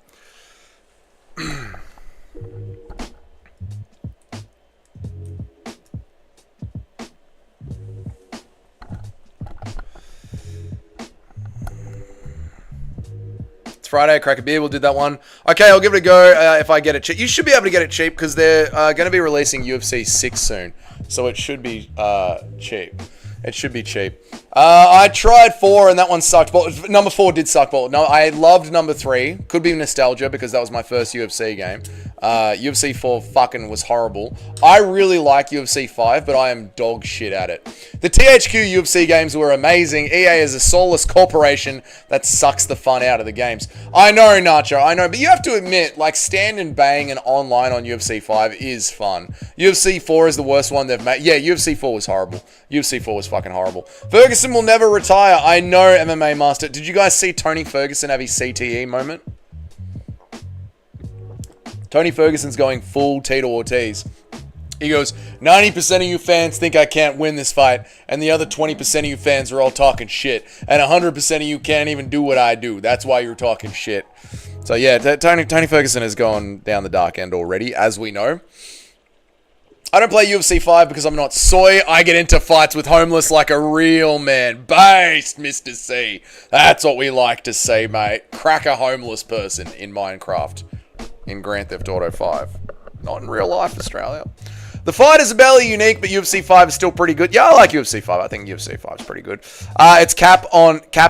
Speaker 1: Friday, crack a beer, we'll do that one. Okay, I'll give it a go if I get it cheap. You should be able to get it cheap because they're going to be releasing UFC 6 soon. So it should be cheap. It should be cheap. I tried 4 and that one sucked. But number 4 did suck. But no, I loved number 3. Could be nostalgia because that was my first UFC game. UFC 4 fucking was horrible. I really like UFC 5, but I am dog shit at it. The THQ UFC games were amazing. EA is a soulless corporation that sucks the fun out of the games. I know, Nacho, I know, but you have to admit, like, stand and bang and online on UFC 5 is fun. UFC 4 is the worst one they've made. Yeah, UFC 4 was horrible. UFC 4 was fucking horrible. Ferguson will never retire. I know, MMA Master. Did you guys see Tony Ferguson have his CTE moment? Tony Ferguson's going full Tito Ortiz. He goes, 90% of you fans think I can't win this fight, and the other 20% of you fans are all talking shit, and 100% of you can't even do what I do. That's why you're talking shit. So yeah, Tony Ferguson is going down the dark end already, as we know. I don't play UFC 5 because I'm not soy. I get into fights with homeless like a real man. Based, Mr. C. That's what we like to see, mate. Crack a homeless person in Minecraft. In Grand Theft Auto 5. Not in real life, Australia. The fight is barely unique, but UFC 5 is still pretty good. Yeah, I like UFC 5. I think UFC 5 is pretty good. It's Cap.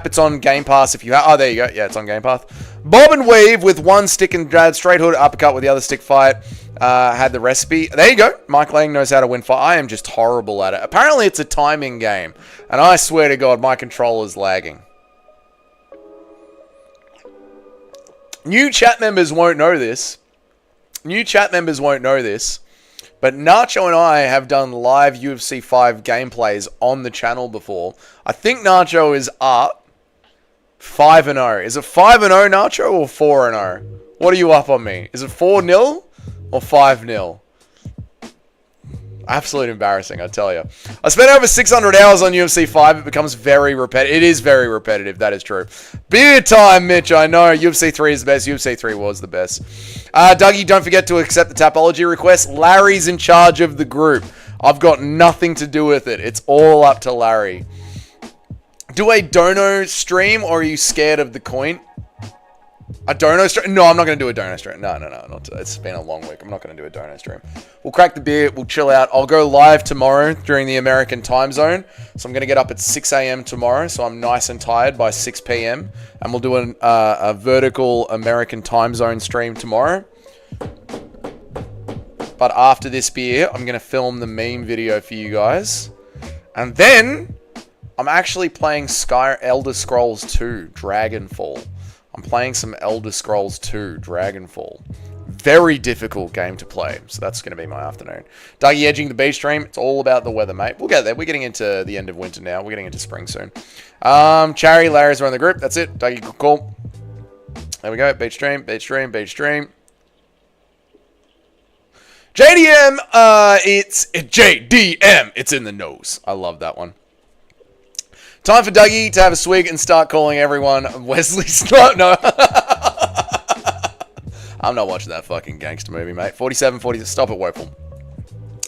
Speaker 1: It's on Game Pass if you have... Oh, there you go. Yeah, it's on Game Pass. Bob and weave with one stick and jab, straight hood, uppercut with the other stick fight. Had the recipe. There you go. Mike Lang knows how to win fight. I am just horrible at it. Apparently, it's a timing game. And I swear to God, my controller's lagging. New chat members won't know this. But Nacho and I have done live UFC 5 gameplays on the channel before. I think Nacho is up 5-0. Is it 5-0, Nacho, or 4-0? What are you up on me? Is it 4-0 or 5-0? Absolute embarrassing, I tell you. I spent over 600 hours on UFC 5. It becomes very repetitive. It is very repetitive. That is true. Beer time, Mitch. I know. UFC 3 is the best. UFC 3 was the best. Dougie, don't forget to accept the Tapology request. Larry's in charge of the group. I've got nothing to do with it. It's all up to Larry. Do a dono stream, or are you scared of the coin? A dono stream? No, I'm not going to do a dono stream. No. It's been a long week. I'm not going to do a dono stream. We'll crack the beer. We'll chill out. I'll go live tomorrow during the American time zone. So I'm going to get up at 6 a.m. tomorrow. So I'm nice and tired by 6 p.m. And we'll do a vertical American time zone stream tomorrow. But after this beer, I'm going to film the meme video for you guys. And then I'm actually playing Elder Scrolls 2 Dragonfall. I'm playing some Elder Scrolls 2 Dragonfall. Very difficult game to play, so that's going to be my afternoon. Dougie edging the beach stream. It's all about the weather, mate. We'll get there. We're getting into the end of winter now. We're getting into spring soon. Charry, Larry's around the group. That's it. Dougie, good call. There we go. Beach stream. JDM, it's JDM. It's in the nose. I love that one. Time for Dougie to have a swig and start calling everyone Wesley Snipes. No. I'm not watching that fucking gangster movie, mate. 47, 40. Stop it, Woeful.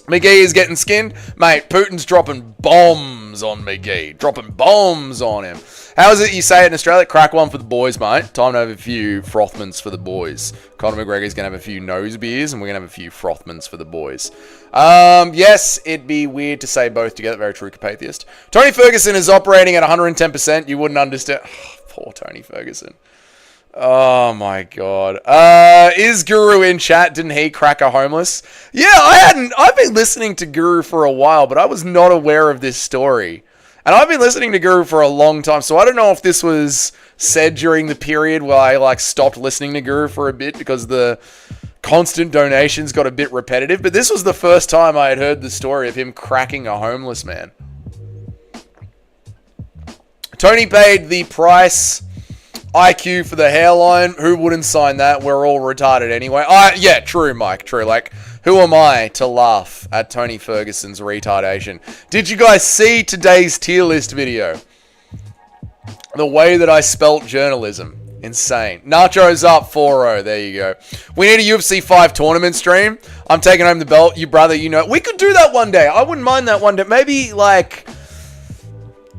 Speaker 1: McGee is getting skinned. Mate, Putin's dropping bombs on McGee. Dropping bombs on him. How is it you say it in Australia? Crack one for the boys, mate. Time to have a few Frothmans for the boys. Conor McGregor's going to have a few nose beers, and we're going to have a few Frothmans for the boys. Yes, it'd be weird to say both together. Very true, Capatheist. Tony Ferguson is operating at 110%. You wouldn't understand. Oh, poor Tony Ferguson. Oh my god. Is Guru in chat? Didn't he crack a homeless? Yeah, I've been listening to Guru for a while, but I was not aware of this story. And I've been listening to Guru for a long time, so I don't know if this was said during the period where I stopped listening to Guru for a bit because the constant donations got a bit repetitive, but this was the first time I had heard the story of him cracking a homeless man. Tony paid the price IQ for the hairline. Who wouldn't sign that? We're all retarded anyway. Yeah, true, Mike. True. Who am I to laugh at Tony Ferguson's retardation? Did you guys see today's tier list video? The way that I spelt journalism. Insane. Nacho's up 4-0. There you go. We need a UFC 5 tournament stream. I'm taking home the belt. You brother, you know. We could do that one day. I wouldn't mind that one day. Maybe,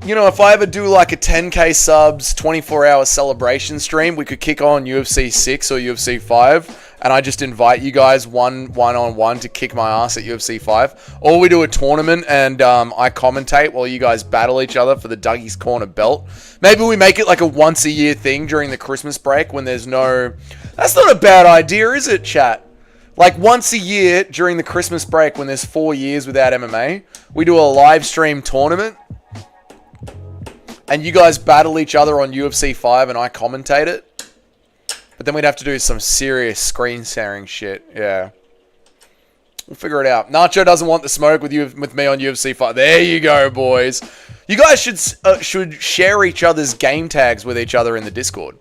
Speaker 1: if I ever do a 10k subs, 24-hour celebration stream, we could kick on UFC 6 or UFC 5, and I just invite you guys one-on-one to kick my ass at UFC 5. Or we do a tournament, and I commentate while you guys battle each other for the Dougie's Corner belt. Maybe we make it a once-a-year thing during the Christmas break when there's no... That's not a bad idea, is it, chat? Once a year during the Christmas break when there's 4 years without MMA, we do a live stream tournament. And you guys battle each other on UFC 5 and I commentate it. But then we'd have to do some serious screen sharing shit. Yeah. We'll figure it out. Nacho doesn't want the smoke with me on UFC 5. There you go, boys. You guys should share each other's game tags with each other in the Discord.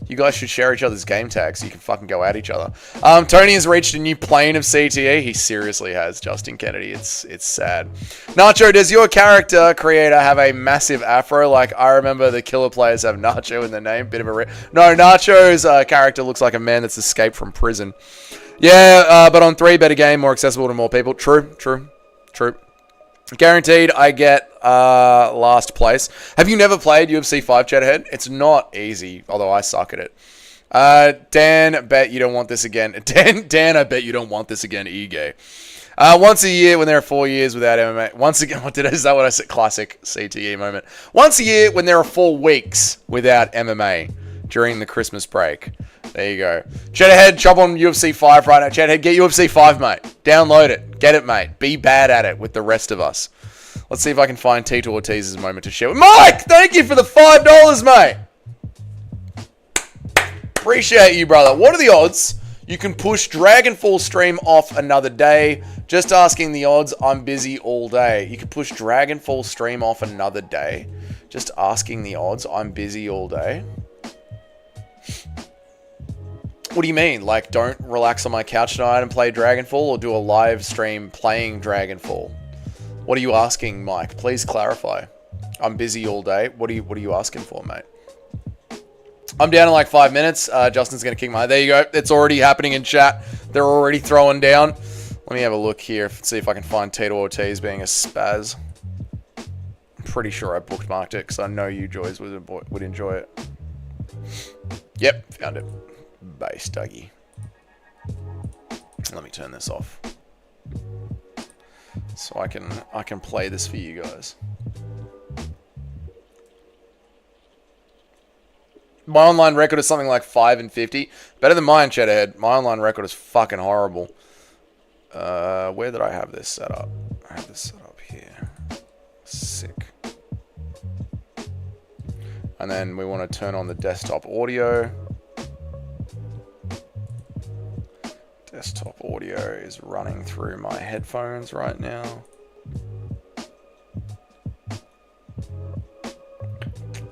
Speaker 1: You guys should share each other's game tags so you can fucking go at each other. Tony has reached a new plane of CTE. He seriously has, Justin Kennedy. It's sad. Nacho, does your character creator have a massive afro? I remember the killer players have Nacho in the name. Bit of a... No, Nacho's character looks like a man that's escaped from prison. Yeah, but on 3, better game, more accessible to more people. True. Guaranteed I get last place. Have you never played UFC 5, Chatterhead? It's not easy, although I suck at it. Dan, bet you don't want this again. Dan, I bet you don't want this again, Ige. Once a year when there are 4 years without MMA. Once again, is that what I said? Classic CTE moment. Once a year when there are 4 weeks without MMA during the Christmas break. There you go. Cheddar chop on UFC 5 right now. Cheddar get UFC 5, mate. Download it. Get it, mate. Be bad at it with the rest of us. Let's see if I can find Tito Ortiz's moment to share with Mike! Thank you for the $5, mate! Appreciate you, brother. What are the odds you can push Dragonfall stream off another day? Just asking the odds. I'm busy all day. You can push Dragonfall stream off another day. Just asking the odds. I'm busy all day. What do you mean? Like, don't relax on my couch tonight and play Dragonfall, or do a live stream playing Dragonfall? What are you asking, Mike? Please clarify. I'm busy all day. What are you asking for, mate? I'm down in like 5 minutes. Justin's going to kick my... There you go. It's already happening in chat. They're already throwing down. Let me have a look here. See if I can find Tito Ortiz being a spaz. I'm pretty sure I bookmarked it because I know you joys would enjoy it. Yep, found it. Base Dougie. Let me turn this off. So I can play this for you guys. My online record is something like 5-50. Better than mine, Cheddarhead. My online record is fucking horrible. Where did I have this set up? I have this set up here. Sick. And then we want to turn on the desktop audio. Desktop audio is running through my headphones right now.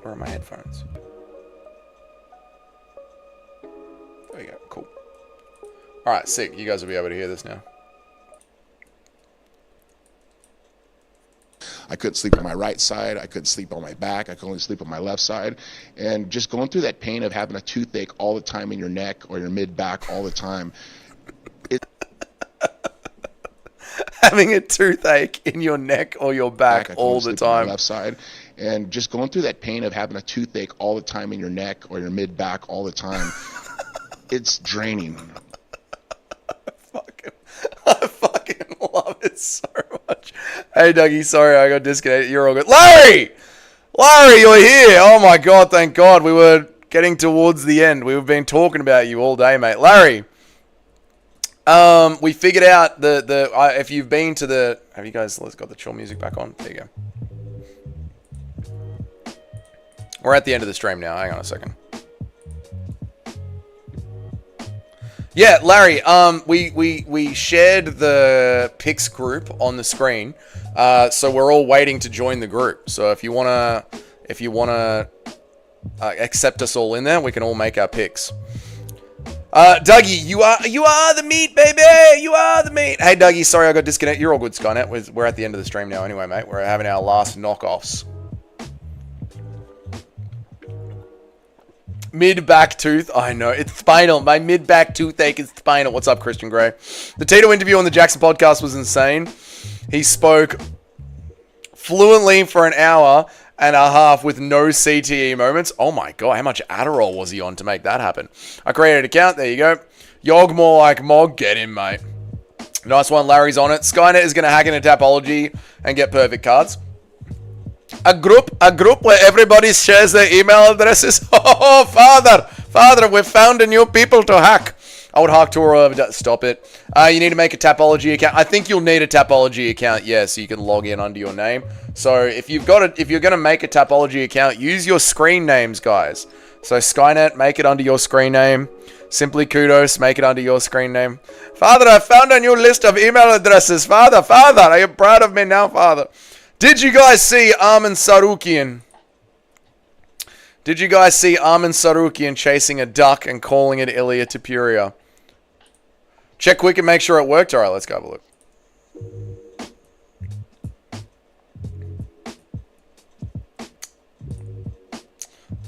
Speaker 1: Where are my headphones? There we go. Cool. Alright, sick. You guys will be able to hear this now.
Speaker 2: I couldn't sleep on my right side. I couldn't sleep on my back. I could only sleep on my left side. And just going through that pain of having a toothache all the time in your neck or your mid-back all the time.
Speaker 1: Having a toothache in your neck or your back all the time.
Speaker 2: On my left side. And just going through that pain of having a toothache all the time in your neck or your mid-back all the time. It's draining.
Speaker 1: I fucking love it so much. Hey, Dougie, sorry I got disconnected. You're all good. Larry! Larry, you're here. Oh, my God, thank God. We were getting towards the end. We've been talking about you all day, mate. Larry, we figured out if you've been to the... Have you guys got the chill music back on? There you go. We're at the end of the stream now. Hang on a second. Yeah, Larry, we shared the Pix group on the screen, so we're all waiting to join the group. So if you wanna accept us all in there, we can all make our picks. Dougie, you are the meat, baby. You are the meat. Hey, Dougie, sorry I got disconnected. You're all good, Skynet. We're at the end of the stream now, anyway, mate. We're having our last knockoffs. Mid-back tooth. I know. It's spinal. My mid-back toothache is spinal. What's up, Christian Grey? The Tito interview on the Jackson podcast was insane. He spoke fluently for an hour and a half with no CTE moments. Oh my God. How much Adderall was he on to make that happen? I created an account. There you go. Yog more like Mog. Get in, mate. Nice one. Larry's on it. Skynet is going to hack into Tapology and get perfect cards. A group where everybody shares their email addresses. Oh, Father, we've found a new people to hack. I would hack to stop it. You need to make a Tapology account. I think you'll need a Tapology account, yeah, so you can log in under your name. So if you're gonna make a Tapology account, use your screen names, guys. So Skynet, make it under your screen name. Simply Kudos, make it under your screen name. Father, I found a new list of email addresses. Father, are you proud of me now, Father? Did you guys see Armin Sarukian? Did you guys see Armin Sarukian chasing a duck and calling it Ilia Tapuria? Check quick and make sure it worked. All right, let's go have a look.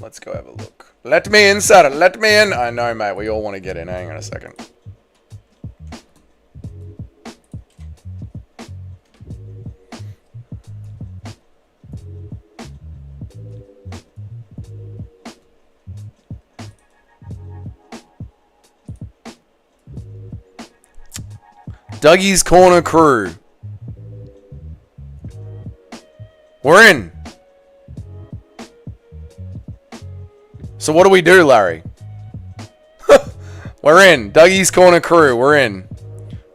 Speaker 1: Let's go have a look. Let me in, sir. Let me in. I know, mate. We all want to get in. Hang on a second. Dougie's Corner crew. We're in. So what do we do, Larry? We're in. Dougie's Corner crew. We're in.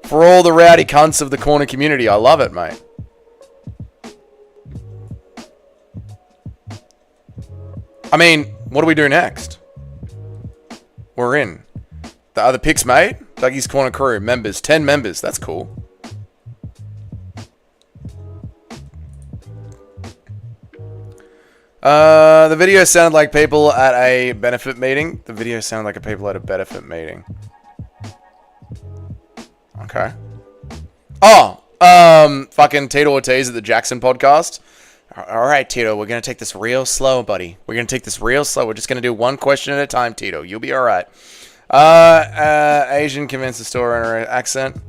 Speaker 1: For all the rowdy cunts of the corner community. I love it, mate. I mean, what do we do next? We're in. The other picks made? Dougie's Corner crew. Members. 10 members. That's cool. The video sounded like people at a benefit meeting. The video sounded like people at a benefit meeting. Okay. Oh, fucking Tito Ortiz at the Jackson podcast. All right, Tito, we're going to take this real slow, buddy. We're going to take this real slow. We're just going to do one question at a time, Tito. You'll be all right. Asian convenience store owner accent.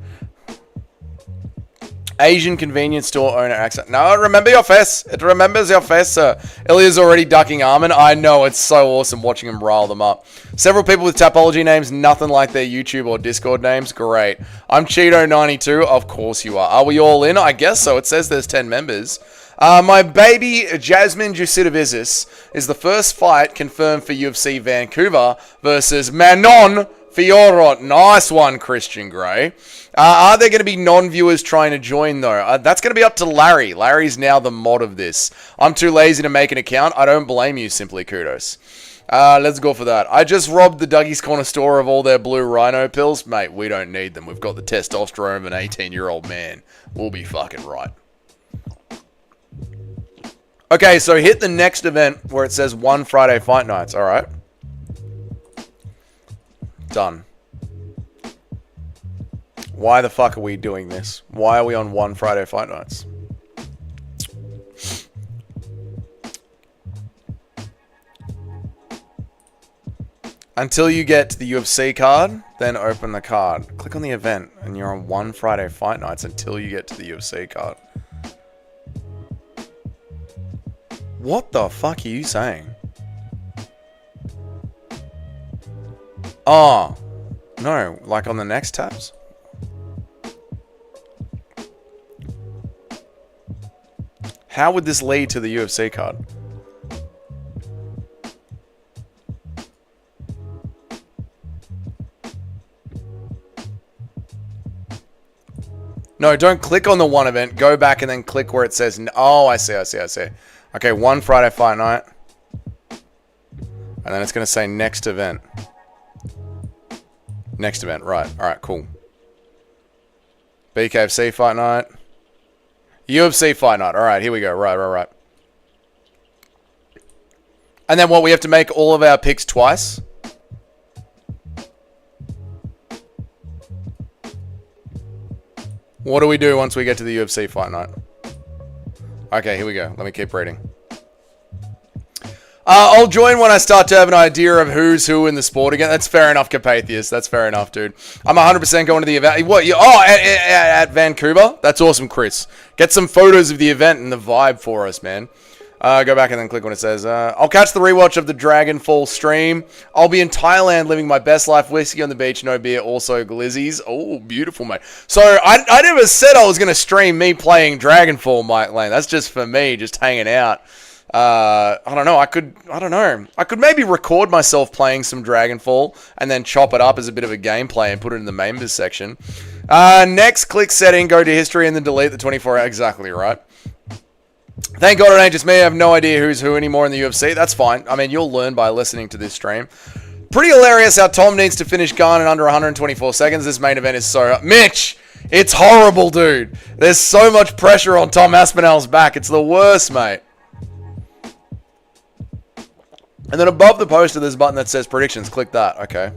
Speaker 1: Asian convenience store owner accent. No, remember your face. It remembers your face, sir. Ilya's already ducking Armin. I know, it's so awesome watching him rile them up. Several people with Tapology names, nothing like their YouTube or Discord names. Great. I'm Cheeto92. Of course you are. Are we all in? I guess so. It says there's 10 members. My baby Jasmine Jusidovizis is the first fight confirmed for UFC Vancouver versus Manon Fiorot. Nice one, Christian Grey. Are there going to be non-viewers trying to join, though? That's going to be up to Larry. Larry's now the mod of this. I'm too lazy to make an account. I don't blame you, simply kudos. Let's go for that. I just robbed the Dougie's Corner store of all their blue rhino pills. Mate, we don't need them. We've got the testosterone of an 18-year-old man. We'll be fucking right. Okay, so hit the next event where it says 1 Friday Fight Nights. All right. Done. Why the fuck are we doing this? Why are we on 1 Friday Fight Nights? Until you get to the UFC card, then open the card. Click on the event, and you're on 1 Friday Fight Nights until you get to the UFC card. What the fuck are you saying? Oh, no, like on the next tabs? How would this lead to the UFC card? No, don't click on the one event. Go back and then click where it says... Oh, I see. Okay, 1 Friday Fight Night. And then it's going to say next event. Next event, right. Alright, cool. BKFC Fight Night. UFC Fight Night. Alright, here we go. Right. And then what, we have to make all of our picks twice? What do we do once we get to the UFC Fight Night? Okay, here we go. Let me keep reading. I'll join when I start to have an idea of who's who in the sport again. That's fair enough, Carpathius. That's fair enough, dude. I'm 100% going to the event. What? At Vancouver? That's awesome, Chris. Get some photos of the event and the vibe for us, man. Go back and then click when it says, I'll catch the rewatch of the Dragonfall stream. I'll be in Thailand living my best life. Whiskey on the beach, no beer, also glizzies. Oh, beautiful, mate. So, I never said I was going to stream me playing Dragonfall, Mike Lane. That's just for me, just hanging out. I don't know. I could maybe record myself playing some Dragonfall and then chop it up as a bit of a gameplay and put it in the members section. Next, click setting, go to history, and then delete the 24 hour. Exactly right. Thank God it ain't just me. I have no idea who's who anymore in the UFC. That's fine. I mean, you'll learn by listening to this stream. Pretty hilarious how Tom needs to finish Gun in under 124 seconds. This main event is so... Mitch! It's horrible, dude. There's so much pressure on Tom Aspinall's back. It's the worst, mate. And then above the poster, there's a button that says predictions. Click that. Okay.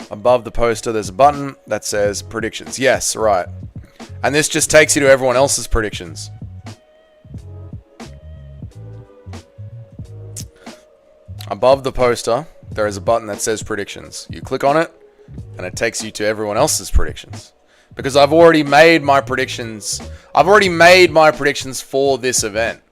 Speaker 1: Above the poster, there's a button that says predictions. Yes, right. And this just takes you to everyone else's predictions. Above the poster, there is a button that says predictions. You click on it, and it takes you to everyone else's predictions. Because I've already made my predictions. I've already made my predictions for this event.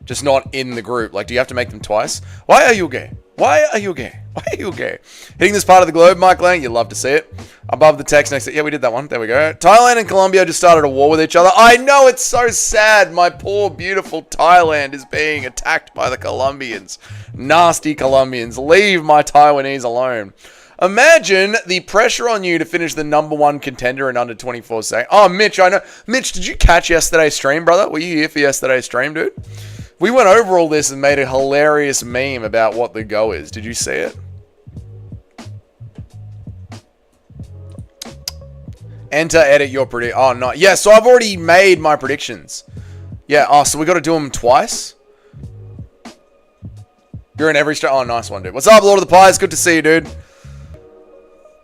Speaker 1: Just not in the group. Like, do you have to make them twice? Why are you gay? Why are you gay? Why are you gay? Hitting this part of the globe, Mike Lang, you love to see it. Above the text next to... Yeah, we did that one. There we go. Thailand and Colombia just started a war with each other. I know, it's so sad. My poor, beautiful Thailand is being attacked by the Colombians. Nasty Colombians. Leave my Taiwanese alone. Imagine the pressure on you to finish the #1 contender in under 24 seconds. Oh, Mitch, I know. Mitch, did you catch yesterday's stream, brother? Were you here for yesterday's stream, dude? We went over all this and made a hilarious meme about what the go is. Did you see it? Enter, edit your predict. Oh, no. Yeah, so I've already made my predictions. Yeah, oh, so we got to do them twice? You're in every stream. Oh, nice one, dude. What's up, Lord of the Pies? Good to see you, dude.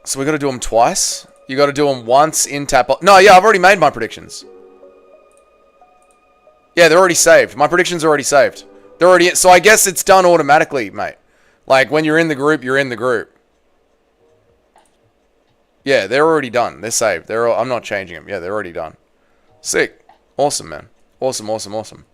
Speaker 1: So we got to do them twice? You got to do them once in tap. No, yeah, I've already made my predictions. Yeah, they're already saved. My predictions are already saved. They're already... So I guess it's done automatically, mate. Like, when you're in the group, you're in the group. Yeah, they're already done. They're saved. I'm not changing them. Yeah, they're already done. Sick. Awesome, man. Awesome, awesome, awesome.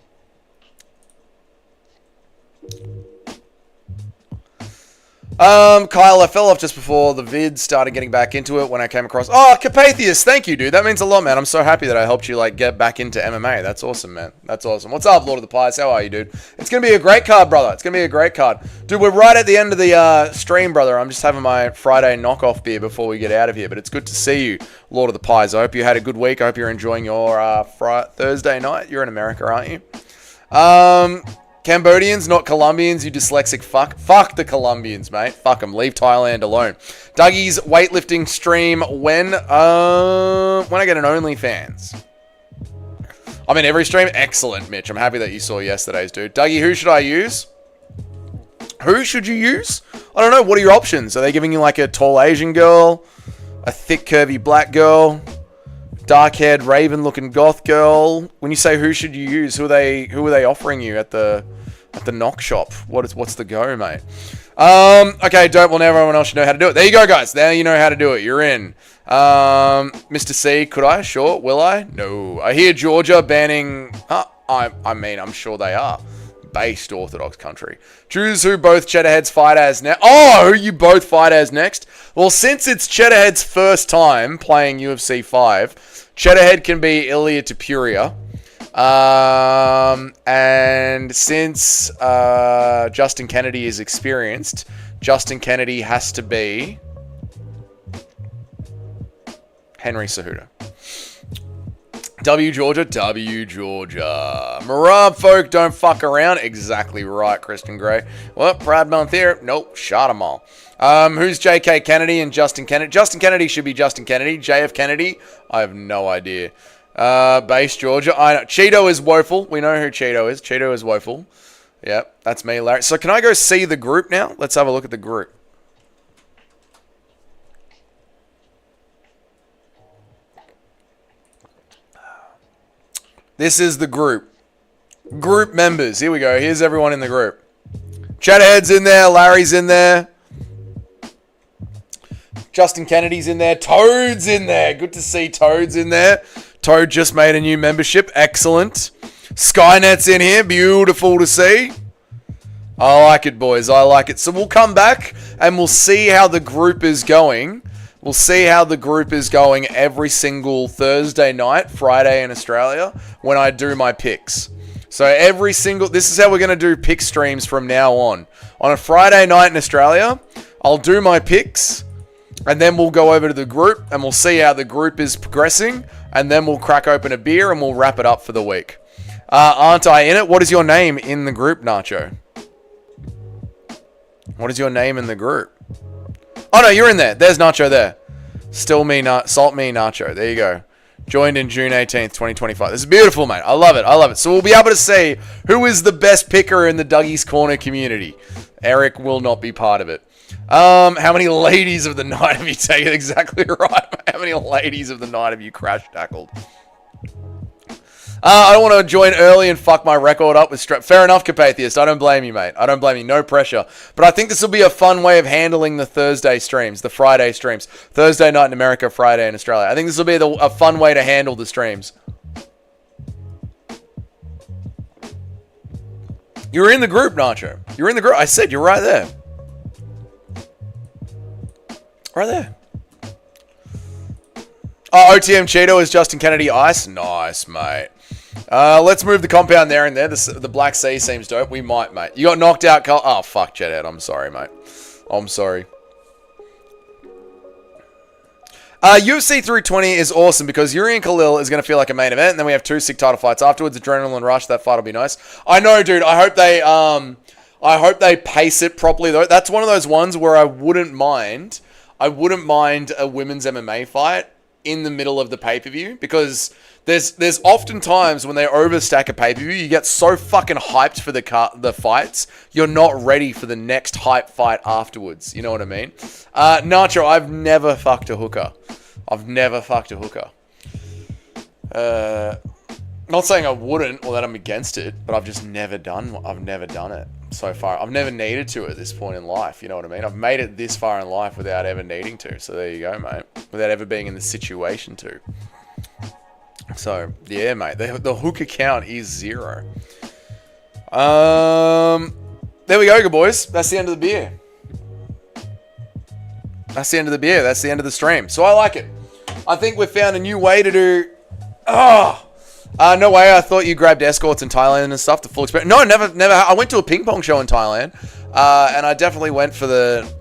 Speaker 1: Kyle, I fell off just before the vid started getting back into it when I came across... Oh, Carpathius, thank you, dude. That means a lot, man. I'm so happy that I helped you, like, get back into MMA. That's awesome, man. That's awesome. What's up, Lord of the Pies? How are you, dude? It's going to be a great card, brother. It's going to be a great card. Dude, we're right at the end of the stream, brother. I'm just having my Friday knockoff beer before we get out of here, but it's good to see you, Lord of the Pies. I hope you had a good week. I hope you're enjoying your Thursday night. You're in America, aren't you? Cambodians, not Colombians, you dyslexic fuck. Fuck the Colombians, mate. Fuck them. Leave Thailand alone. Dougie's weightlifting stream when I get an OnlyFans. I'm in every stream. Excellent, Mitch. I'm happy that you saw yesterday's, dude. Dougie, who should I use? Who should you use? I don't know. What are your options? Are they giving you like a tall Asian girl? A thick, curvy black girl? Dark-haired, raven-looking goth girl? When you say who should you use, who are they offering you at the knock shop? What's the go, mate? Okay, dope. Well, now everyone else should know how to do it. There you go, guys. Now you know how to do it. You're in. Mr. C, could I? Sure. Will I? No. I hear Georgia banning... I mean, I'm sure they are. Based Orthodox country. Choose who both Cheddarheads fight as now. Oh, who you both fight as next? Well, since it's Cheddarhead's first time playing UFC 5, Cheddarhead can be Ilya Tapuria. And since Justin Kennedy is experienced, Justin Kennedy has to be Henry Cejudo. W Georgia, W Georgia. Marab folk don't fuck around. Exactly right, Kristen Gray. Well, Pride Month here. Nope, shot them all. Who's JK Kennedy and Justin Kennedy? Justin Kennedy should be Justin Kennedy. JF Kennedy, I have no idea. Base Georgia. I know. Cheeto is woeful. We know who Cheeto is. Cheeto is woeful. Yep, that's me, Larry. So can I go see the group now? Let's have a look at the group. This is the group. Group members. Here we go. Here's everyone in the group. Chatterhead's in there. Larry's in there. Justin Kennedy's in there. Toad's in there. Good to see Toad's in there. Toad just made a new membership. Excellent. Skynet's in here. Beautiful to see. I like it, boys. I like it. So we'll come back and we'll see how the group is going. We'll see how the group is going every single Thursday night, Friday in Australia, when I do my picks. So every single... This is how we're going to do pick streams from now on. On a Friday night in Australia, I'll do my picks, and then we'll go over to the group, and we'll see how the group is progressing, and then we'll crack open a beer, and we'll wrap it up for the week. Aren't I in it? What is your name in the group, Nacho? What is your name in the group? Oh, no, you're in there. There's Nacho there. Salt me Nacho. There you go. Joined in June 18th, 2025. This is beautiful, mate. I love it. I love it. So we'll be able to see who is the best picker in the Dougie's Corner community. Eric will not be part of it. How many ladies of the night have you taken? Exactly right. How many ladies of the night have you crash tackled? I don't want to join early and fuck my record up with strap. Fair enough, Carpathius. I don't blame you, mate. I don't blame you. No pressure. But I think this will be a fun way of handling the Thursday streams, the Friday streams. Thursday night in America, Friday in Australia. I think this will be a fun way to handle the streams. You're in the group, Nacho. You're in the group. I said you're right there. Right there. Oh, OTM Cheeto is Justin Kennedy Ice. Nice, mate. Let's move the compound there and there. The Black Sea seems dope. We might, mate. You got knocked out, Carl. Oh, fuck, Jedhead. I'm sorry, mate. I'm sorry. UFC 320 is awesome because Yuri and Khalil is going to feel like a main event, and then we have 2 sick title fights afterwards. Adrenaline rush. That fight will be nice. I know, dude. I hope they pace it properly, though. That's one of those ones where I wouldn't mind a women's MMA fight in the middle of the pay-per-view, because there's often times when they overstack a pay-per-view, you get so fucking hyped for the fights, you're not ready for the next hype fight afterwards. You know what I mean? Nacho, I've never fucked a hooker. Not saying I wouldn't or that I'm against it, but I've just never done it so far. I've never needed to at this point in life, you know what I mean? I've made it this far in life without ever needing to. So there you go, mate. Without ever being in the situation to. So, yeah, mate. The hooker count is 0. There we go, good boys. That's the end of the beer. That's the end of the stream. So I like it. I think we've found a new way to do... no way. I thought you grabbed escorts in Thailand and stuff. The full experience. No, never. I went to a ping pong show in Thailand, and I definitely went for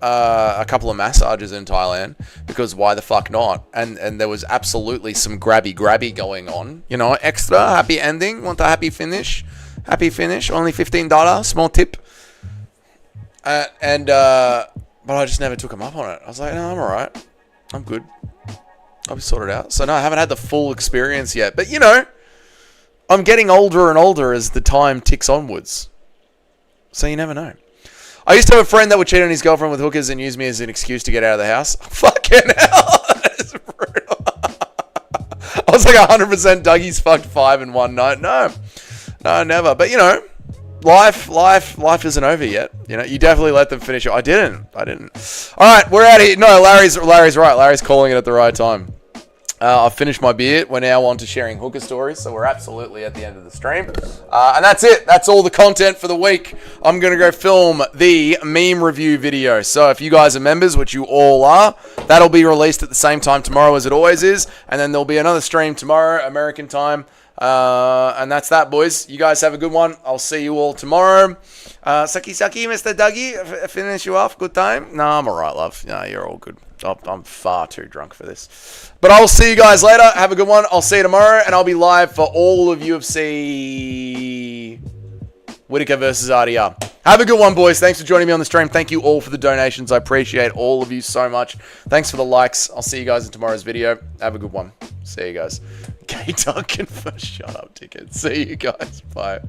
Speaker 1: a couple of massages in Thailand, because why the fuck not? And there was absolutely some grabby going on. You know, extra happy ending. Want a happy finish? Happy finish. Only $15. Small tip. But I just never took him up on it. I was like, no, I'm alright. I'm good. I'll be sorted out. So no, I haven't had the full experience yet. But you know, I'm getting older and older as the time ticks onwards. So you never know. I used to have a friend that would cheat on his girlfriend with hookers and use me as an excuse to get out of the house. Fucking hell. That is brutal. I was like 100% Dougie's fucked 5 in one night. No, never. But you know, life isn't over yet. You know, you definitely let them finish it. I didn't. All right, we're out of here. No, Larry's right. Larry's calling it at the right time. I've finished my beer. We're now on to sharing hooker stories, so we're absolutely at the end of the stream. And that's it. That's all the content for the week. I'm going to go film the meme review video. So if you guys are members, which you all are, that'll be released at the same time tomorrow as it always is. And then there'll be another stream tomorrow, American time. And that's that, boys. You guys have a good one. I'll see you all tomorrow. Sucky, Mr. Dougie. Finish you off. Good time? No, I'm all right, love. No, you're all good. I'm far too drunk for this. But I'll see you guys later. Have a good one. I'll see you tomorrow, and I'll be live for all of UFC Whittaker versus RDR. Have a good one, boys. Thanks for joining me on the stream. Thank you all for the donations. I appreciate all of you so much. Thanks for the likes. I'll see you guys in tomorrow's video. Have a good one. See you guys. K Duncan for shut up tickets. See you guys. Bye.